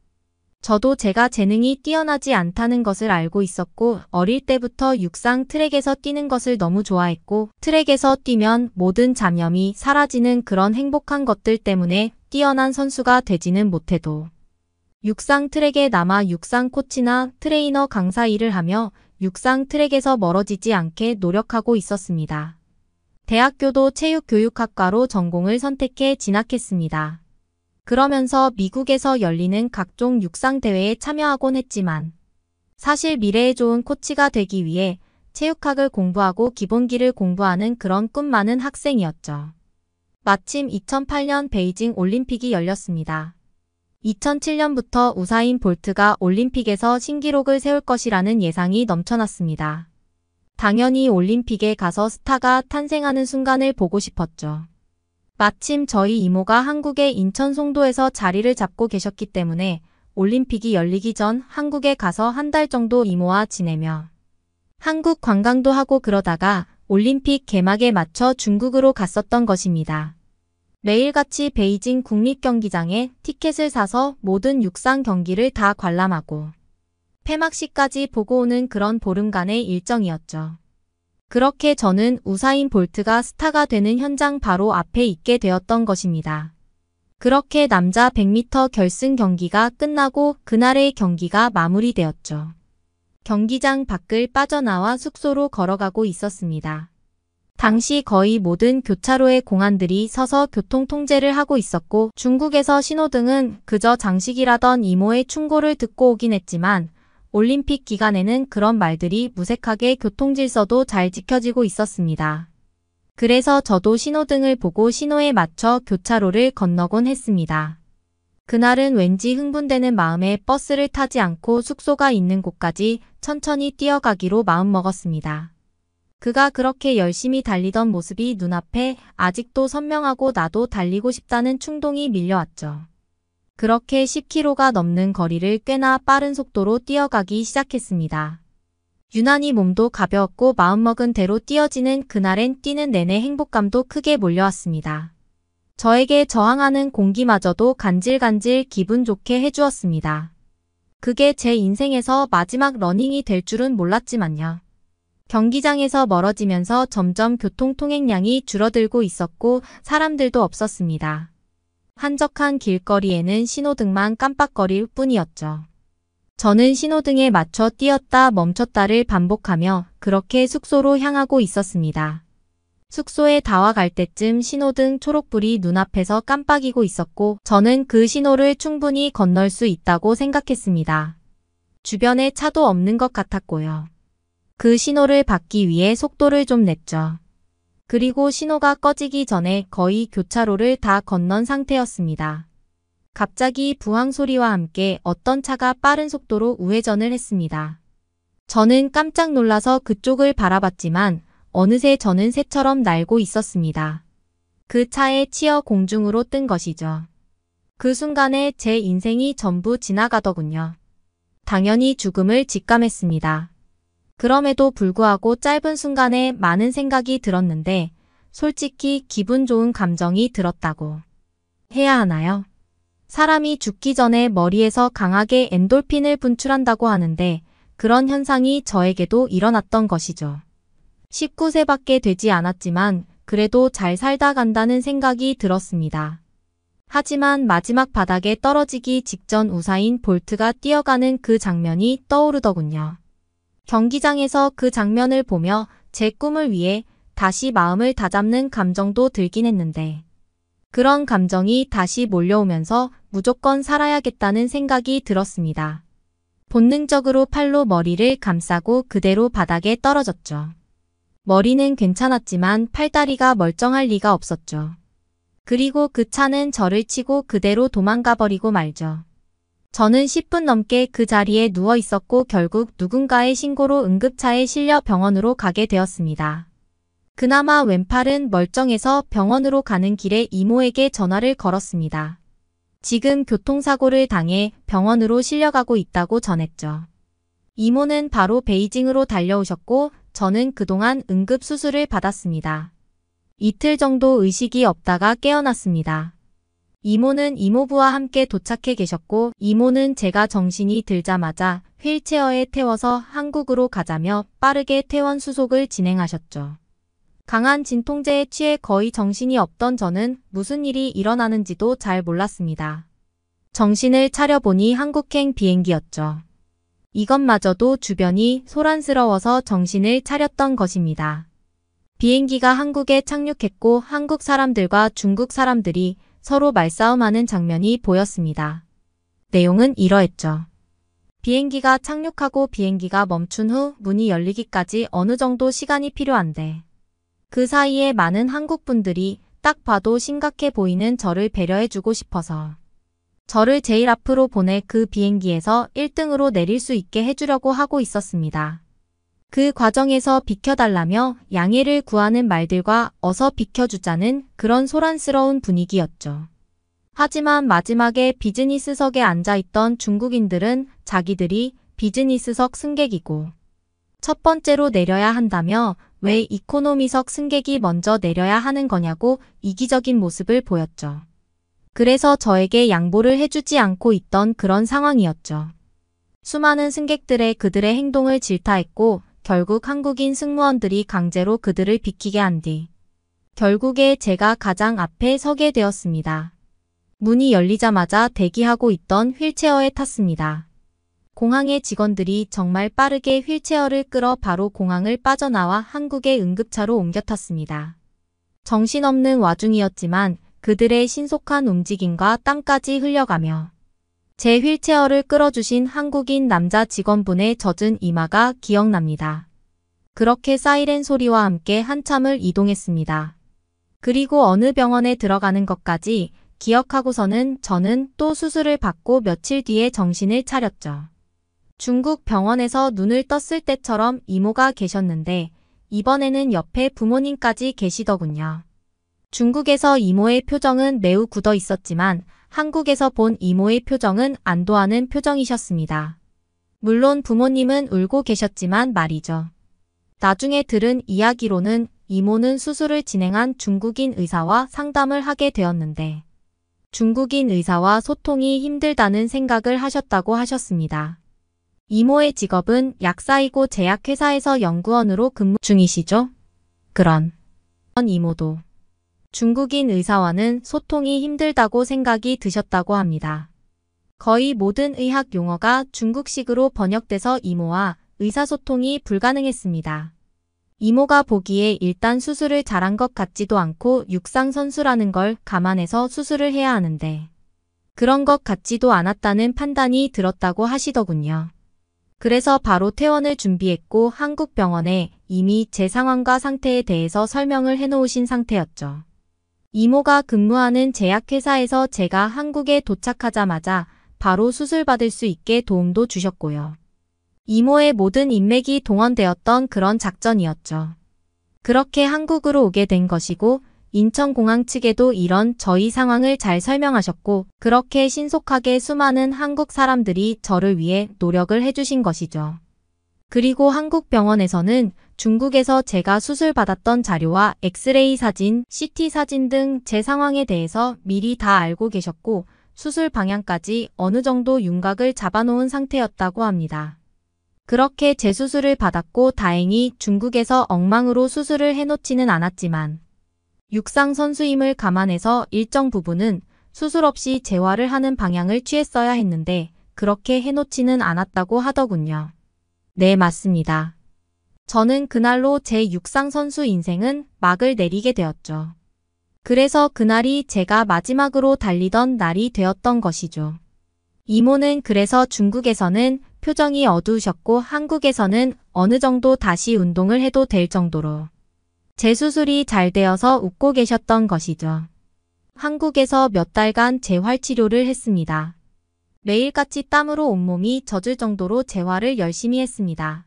저도 제가 재능이 뛰어나지 않다는 것을 알고 있었고 어릴 때부터 육상 트랙에서 뛰는 것을 너무 좋아했고 트랙에서 뛰면 모든 잡념이 사라지는 그런 행복한 것들 때문에 뛰어난 선수가 되지는 못해도 육상 트랙에 남아 육상 코치나 트레이너 강사 일을 하며 육상 트랙에서 멀어지지 않게 노력하고 있었습니다. 대학교도 체육교육학과로 전공을 선택해 진학했습니다. 그러면서 미국에서 열리는 각종 육상 대회에 참여하곤 했지만 사실 미래에 좋은 코치가 되기 위해 체육학을 공부하고 기본기를 공부하는 그런 꿈 많은 학생이었죠. 마침 2008년 베이징 올림픽이 열렸습니다. 2007년부터 우사인 볼트가 올림픽에서 신기록을 세울 것이라는 예상이 넘쳐났습니다. 당연히 올림픽에 가서 스타가 탄생하는 순간을 보고 싶었죠. 마침 저희 이모가 한국의 인천 송도에서 자리를 잡고 계셨기 때문에 올림픽이 열리기 전 한국에 가서 한 달 정도 이모와 지내며 한국 관광도 하고 그러다가 올림픽 개막에 맞춰 중국으로 갔었던 것입니다. 매일같이 베이징 국립경기장에 티켓을 사서 모든 육상 경기를 다 관람하고 폐막식까지 보고 오는 그런 보름간의 일정이었죠. 그렇게 저는 우사인 볼트가 스타가 되는 현장 바로 앞에 있게 되었던 것입니다. 그렇게 남자 100m 결승 경기가 끝나고 그날의 경기가 마무리되었죠. 경기장 밖을 빠져나와 숙소로 걸어가고 있었습니다. 당시 거의 모든 교차로의 공안들이 서서 교통 통제를 하고 있었고 중국에서 신호등은 그저 장식이라던 이모의 충고를 듣고 오긴 했지만 올림픽 기간에는 그런 말들이 무색하게 교통질서도 잘 지켜지고 있었습니다. 그래서 저도 신호등을 보고 신호에 맞춰 교차로를 건너곤 했습니다. 그날은 왠지 흥분되는 마음에 버스를 타지 않고 숙소가 있는 곳까지 천천히 뛰어가기로 마음먹었습니다. 그가 그렇게 열심히 달리던 모습이 눈앞에 아직도 선명하고 나도 달리고 싶다는 충동이 밀려왔죠. 그렇게 10km가 넘는 거리를 꽤나 빠른 속도로 뛰어가기 시작했습니다. 유난히 몸도 가벼웠고 마음먹은 대로 뛰어지는 그날엔 뛰는 내내 행복감도 크게 몰려왔습니다. 저에게 저항하는 공기마저도 간질간질 기분 좋게 해주었습니다. 그게 제 인생에서 마지막 러닝이 될 줄은 몰랐지만요. 경기장에서 멀어지면서 점점 교통 통행량이 줄어들고 있었고 사람들도 없었습니다. 한적한 길거리에는 신호등만 깜빡거릴 뿐이었죠. 저는 신호등에 맞춰 뛰었다 멈췄다를 반복하며 그렇게 숙소로 향하고 있었습니다. 숙소에 다와갈 때쯤 신호등 초록불이 눈앞에서 깜빡이고 있었고 저는 그 신호를 충분히 건널 수 있다고 생각했습니다. 주변에 차도 없는 것 같았고요. 그 신호를 받기 위해 속도를 좀 냈죠. 그리고 신호가 꺼지기 전에 거의 교차로를 다 건넌 상태였습니다. 갑자기 부항 소리와 함께 어떤 차가 빠른 속도로 우회전을 했습니다. 저는 깜짝 놀라서 그쪽을 바라봤지만 어느새 저는 새처럼 날고 있었습니다. 그 차에 치여 공중으로 뜬 것이죠. 그 순간에 제 인생이 전부 지나가더군요. 당연히 죽음을 직감했습니다. 그럼에도 불구하고 짧은 순간에 많은 생각이 들었는데 솔직히 기분 좋은 감정이 들었다고 해야 하나요? 사람이 죽기 전에 머리에서 강하게 엔돌핀을 분출한다고 하는데 그런 현상이 저에게도 일어났던 것이죠. 19세밖에 되지 않았지만 그래도 잘 살다 간다는 생각이 들었습니다. 하지만 마지막 바닥에 떨어지기 직전 우사인 볼트가 뛰어가는 그 장면이 떠오르더군요. 경기장에서 그 장면을 보며 제 꿈을 위해 다시 마음을 다잡는 감정도 들긴 했는데 그런 감정이 다시 몰려오면서 무조건 살아야겠다는 생각이 들었습니다. 본능적으로 팔로 머리를 감싸고 그대로 바닥에 떨어졌죠. 머리는 괜찮았지만 팔다리가 멀쩡할 리가 없었죠. 그리고 그 차는 저를 치고 그대로 도망가 버리고 말죠. 저는 10분 넘게 그 자리에 누워 있었고 결국 누군가의 신고로 응급차에 실려 병원으로 가게 되었습니다. 그나마 왼팔은 멀쩡해서 병원으로 가는 길에 이모에게 전화를 걸었습니다. 지금 교통사고를 당해 병원으로 실려가고 있다고 전했죠. 이모는 바로 베이징으로 달려오셨고 저는 그동안 응급수술을 받았습니다. 이틀 정도 의식이 없다가 깨어났습니다. 이모는 이모부와 함께 도착해 계셨고 이모는 제가 정신이 들자마자 휠체어에 태워서 한국으로 가자며 빠르게 퇴원 수속을 진행하셨죠. 강한 진통제에 취해 거의 정신이 없던 저는 무슨 일이 일어나는지도 잘 몰랐습니다. 정신을 차려보니 한국행 비행기였죠. 이것마저도 주변이 소란스러워서 정신을 차렸던 것입니다. 비행기가 한국에 착륙했고 한국 사람들과 중국 사람들이 서로 말싸움하는 장면이 보였습니다. 내용은 이러했죠. 비행기가 착륙하고 비행기가 멈춘 후 문이 열리기까지 어느 정도 시간이 필요한데 그 사이에 많은 한국 분들이 딱 봐도 심각해 보이는 저를 배려해주고 싶어서 저를 제일 앞으로 보내 그 비행기에서 1등으로 내릴 수 있게 해주려고 하고 있었습니다. 그 과정에서 비켜달라며 양해를 구하는 말들과 어서 비켜주자는 그런 소란스러운 분위기였죠. 하지만 마지막에 비즈니스석에 앉아있던 중국인들은 자기들이 비즈니스석 승객이고 첫 번째로 내려야 한다며 왜 이코노미석 승객이 먼저 내려야 하는 거냐고 이기적인 모습을 보였죠. 그래서 저에게 양보를 해주지 않고 있던 그런 상황이었죠. 수많은 승객들의 그들의 행동을 질타했고 결국 한국인 승무원들이 강제로 그들을 비키게 한 뒤 결국에 제가 가장 앞에 서게 되었습니다. 문이 열리자마자 대기하고 있던 휠체어에 탔습니다. 공항의 직원들이 정말 빠르게 휠체어를 끌어 바로 공항을 빠져나와 한국의 응급차로 옮겨 탔습니다. 정신없는 와중이었지만 그들의 신속한 움직임과 땀까지 흘려가며 제 휠체어를 끌어주신 한국인 남자 직원분의 젖은 이마가 기억납니다. 그렇게 사이렌 소리와 함께 한참을 이동했습니다. 그리고 어느 병원에 들어가는 것까지 기억하고서는 저는 또 수술을 받고 며칠 뒤에 정신을 차렸죠. 중국 병원에서 눈을 떴을 때처럼 이모가 계셨는데 이번에는 옆에 부모님까지 계시더군요. 중국에서 이모의 표정은 매우 굳어 있었지만 한국에서 본 이모의 표정은 안도하는 표정이셨습니다. 물론 부모님은 울고 계셨지만 말이죠. 나중에 들은 이야기로는 이모는 수술을 진행한 중국인 의사와 상담을 하게 되었는데 중국인 의사와 소통이 힘들다는 생각을 하셨다고 하셨습니다. 이모의 직업은 약사이고 제약회사에서 연구원으로 근무 중이시죠? 그런 이모도 중국인 의사와는 소통이 힘들다고 생각이 드셨다고 합니다. 거의 모든 의학 용어가 중국식으로 번역돼서 이모와 의사소통이 불가능했습니다. 이모가 보기에 일단 수술을 잘한 것 같지도 않고 육상 선수라는 걸 감안해서 수술을 해야 하는데 그런 것 같지도 않았다는 판단이 들었다고 하시더군요. 그래서 바로 퇴원을 준비했고 한국 병원에 이미 제 상황과 상태에 대해서 설명을 해놓으신 상태였죠. 이모가 근무하는 제약회사에서 제가 한국에 도착하자마자 바로 수술받을 수 있게 도움도 주셨고요. 이모의 모든 인맥이 동원되었던 그런 작전이었죠. 그렇게 한국으로 오게 된 것이고 인천공항 측에도 이런 저희 상황을 잘 설명하셨고 그렇게 신속하게 수많은 한국 사람들이 저를 위해 노력을 해주신 것이죠. 그리고 한국 병원에서는 중국에서 제가 수술받았던 자료와 엑스레이 사진, CT 사진 등 제 상황에 대해서 미리 다 알고 계셨고 수술 방향까지 어느 정도 윤곽을 잡아놓은 상태였다고 합니다. 그렇게 제 수술을 받았고 다행히 중국에서 엉망으로 수술을 해놓지는 않았지만 육상 선수임을 감안해서 일정 부분은 수술 없이 재활을 하는 방향을 취했어야 했는데 그렇게 해놓지는 않았다고 하더군요. 네, 맞습니다. 저는 그날로 제 육상 선수 인생은 막을 내리게 되었죠. 그래서 그날이 제가 마지막으로 달리던 날이 되었던 것이죠. 이모는 그래서 중국에서는 표정이 어두우셨고 한국에서는 어느 정도 다시 운동을 해도 될 정도로 제 수술이 잘 되어서 웃고 계셨던 것이죠. 한국에서 몇 달간 재활 치료를 했습니다. 매일같이 땀으로 온몸이 젖을 정도로 재활을 열심히 했습니다.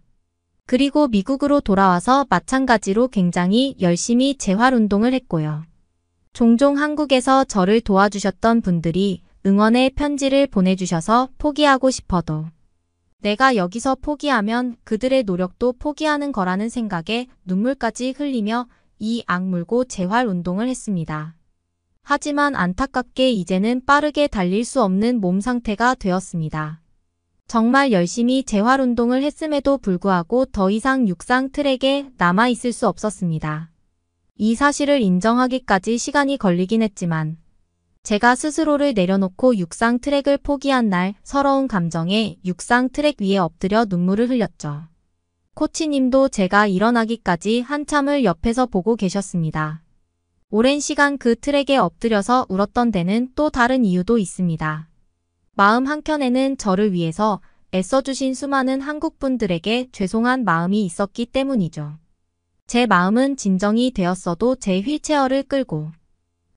그리고 미국으로 돌아와서 마찬가지로 굉장히 열심히 재활 운동을 했고요. 종종 한국에서 저를 도와주셨던 분들이 응원의 편지를 보내주셔서 포기하고 싶어도 내가 여기서 포기하면 그들의 노력도 포기하는 거라는 생각에 눈물까지 흘리며 이 악물고 재활 운동을 했습니다. 하지만 안타깝게 이제는 빠르게 달릴 수 없는 몸 상태가 되었습니다. 정말 열심히 재활 운동을 했음에도 불구하고 더 이상 육상 트랙에 남아있을 수 없었습니다. 이 사실을 인정하기까지 시간이 걸리긴 했지만 제가 스스로를 내려놓고 육상 트랙을 포기한 날 서러운 감정에 육상 트랙 위에 엎드려 눈물을 흘렸죠. 코치님도 제가 일어나기까지 한참을 옆에서 보고 계셨습니다. 오랜 시간 그 트랙에 엎드려서 울었던 데는 또 다른 이유도 있습니다. 마음 한켠에는 저를 위해서 애써주신 수많은 한국분들에게 죄송한 마음이 있었기 때문이죠. 제 마음은 진정이 되었어도 제 휠체어를 끌고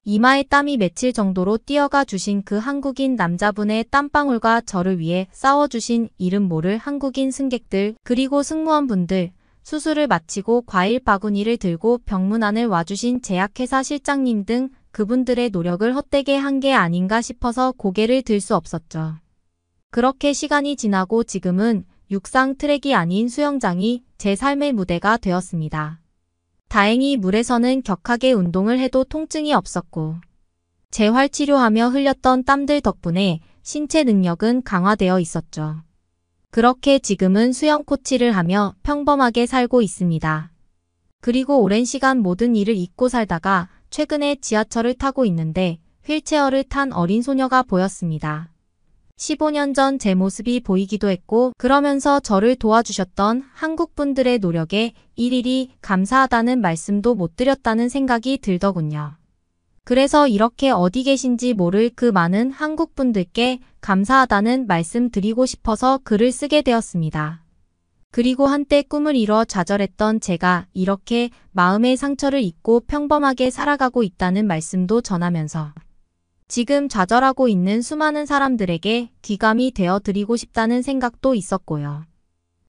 이마에 땀이 맺힐 정도로 뛰어가 주신 그 한국인 남자분의 땀방울과 저를 위해 싸워주신 이름 모를 한국인 승객들 그리고 승무원분들, 수술을 마치고 과일 바구니를 들고 병문안을 와주신 제약회사 실장님 등 그분들의 노력을 헛되게 한 게 아닌가 싶어서 고개를 들 수 없었죠. 그렇게 시간이 지나고 지금은 육상 트랙이 아닌 수영장이 제 삶의 무대가 되었습니다. 다행히 물에서는 격하게 운동을 해도 통증이 없었고 재활치료하며 흘렸던 땀들 덕분에 신체 능력은 강화되어 있었죠. 그렇게 지금은 수영 코치를 하며 평범하게 살고 있습니다. 그리고 오랜 시간 모든 일을 잊고 살다가 최근에 지하철을 타고 있는데 휠체어를 탄 어린 소녀가 보였습니다. 15년 전 제 모습이 보이기도 했고 그러면서 저를 도와주셨던 한국분들의 노력에 일일이 감사하다는 말씀도 못 드렸다는 생각이 들더군요. 그래서 이렇게 어디 계신지 모를 그 많은 한국분들께 감사하다는 말씀 드리고 싶어서 글을 쓰게 되었습니다. 그리고 한때 꿈을 이뤄 좌절했던 제가 이렇게 마음의 상처를 잊고 평범하게 살아가고 있다는 말씀도 전하면서 지금 좌절하고 있는 수많은 사람들에게 귀감이 되어 드리고 싶다는 생각도 있었고요.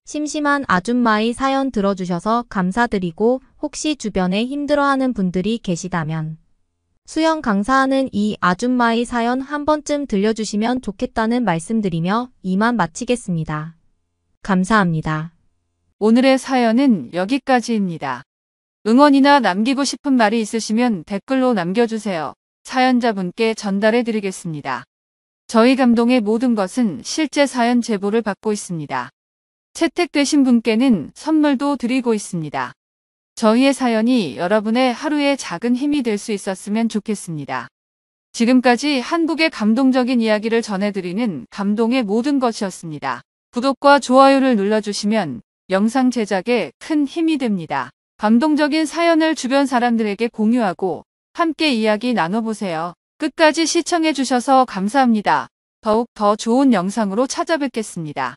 심심한 아줌마의 사연 들어주셔서 감사드리고 혹시 주변에 힘들어하는 분들이 계시다면 수영 강사하는 이 아줌마의 사연 한 번쯤 들려주시면 좋겠다는 말씀드리며 이만 마치겠습니다. 감사합니다. 오늘의 사연은 여기까지입니다. 응원이나 남기고 싶은 말이 있으시면 댓글로 남겨주세요. 사연자분께 전달해 드리겠습니다. 저희 감동의 모든 것은 실제 사연 제보를 받고 있습니다. 채택되신 분께는 선물도 드리고 있습니다. 저희의 사연이 여러분의 하루의 작은 힘이 될 수 있었으면 좋겠습니다. 지금까지 한국의 감동적인 이야기를 전해드리는 감동의 모든 것이었습니다. 구독과 좋아요를 눌러주시면 영상 제작에 큰 힘이 됩니다. 감동적인 사연을 주변 사람들에게 공유하고 함께 이야기 나눠보세요. 끝까지 시청해주셔서 감사합니다. 더욱 더 좋은 영상으로 찾아뵙겠습니다.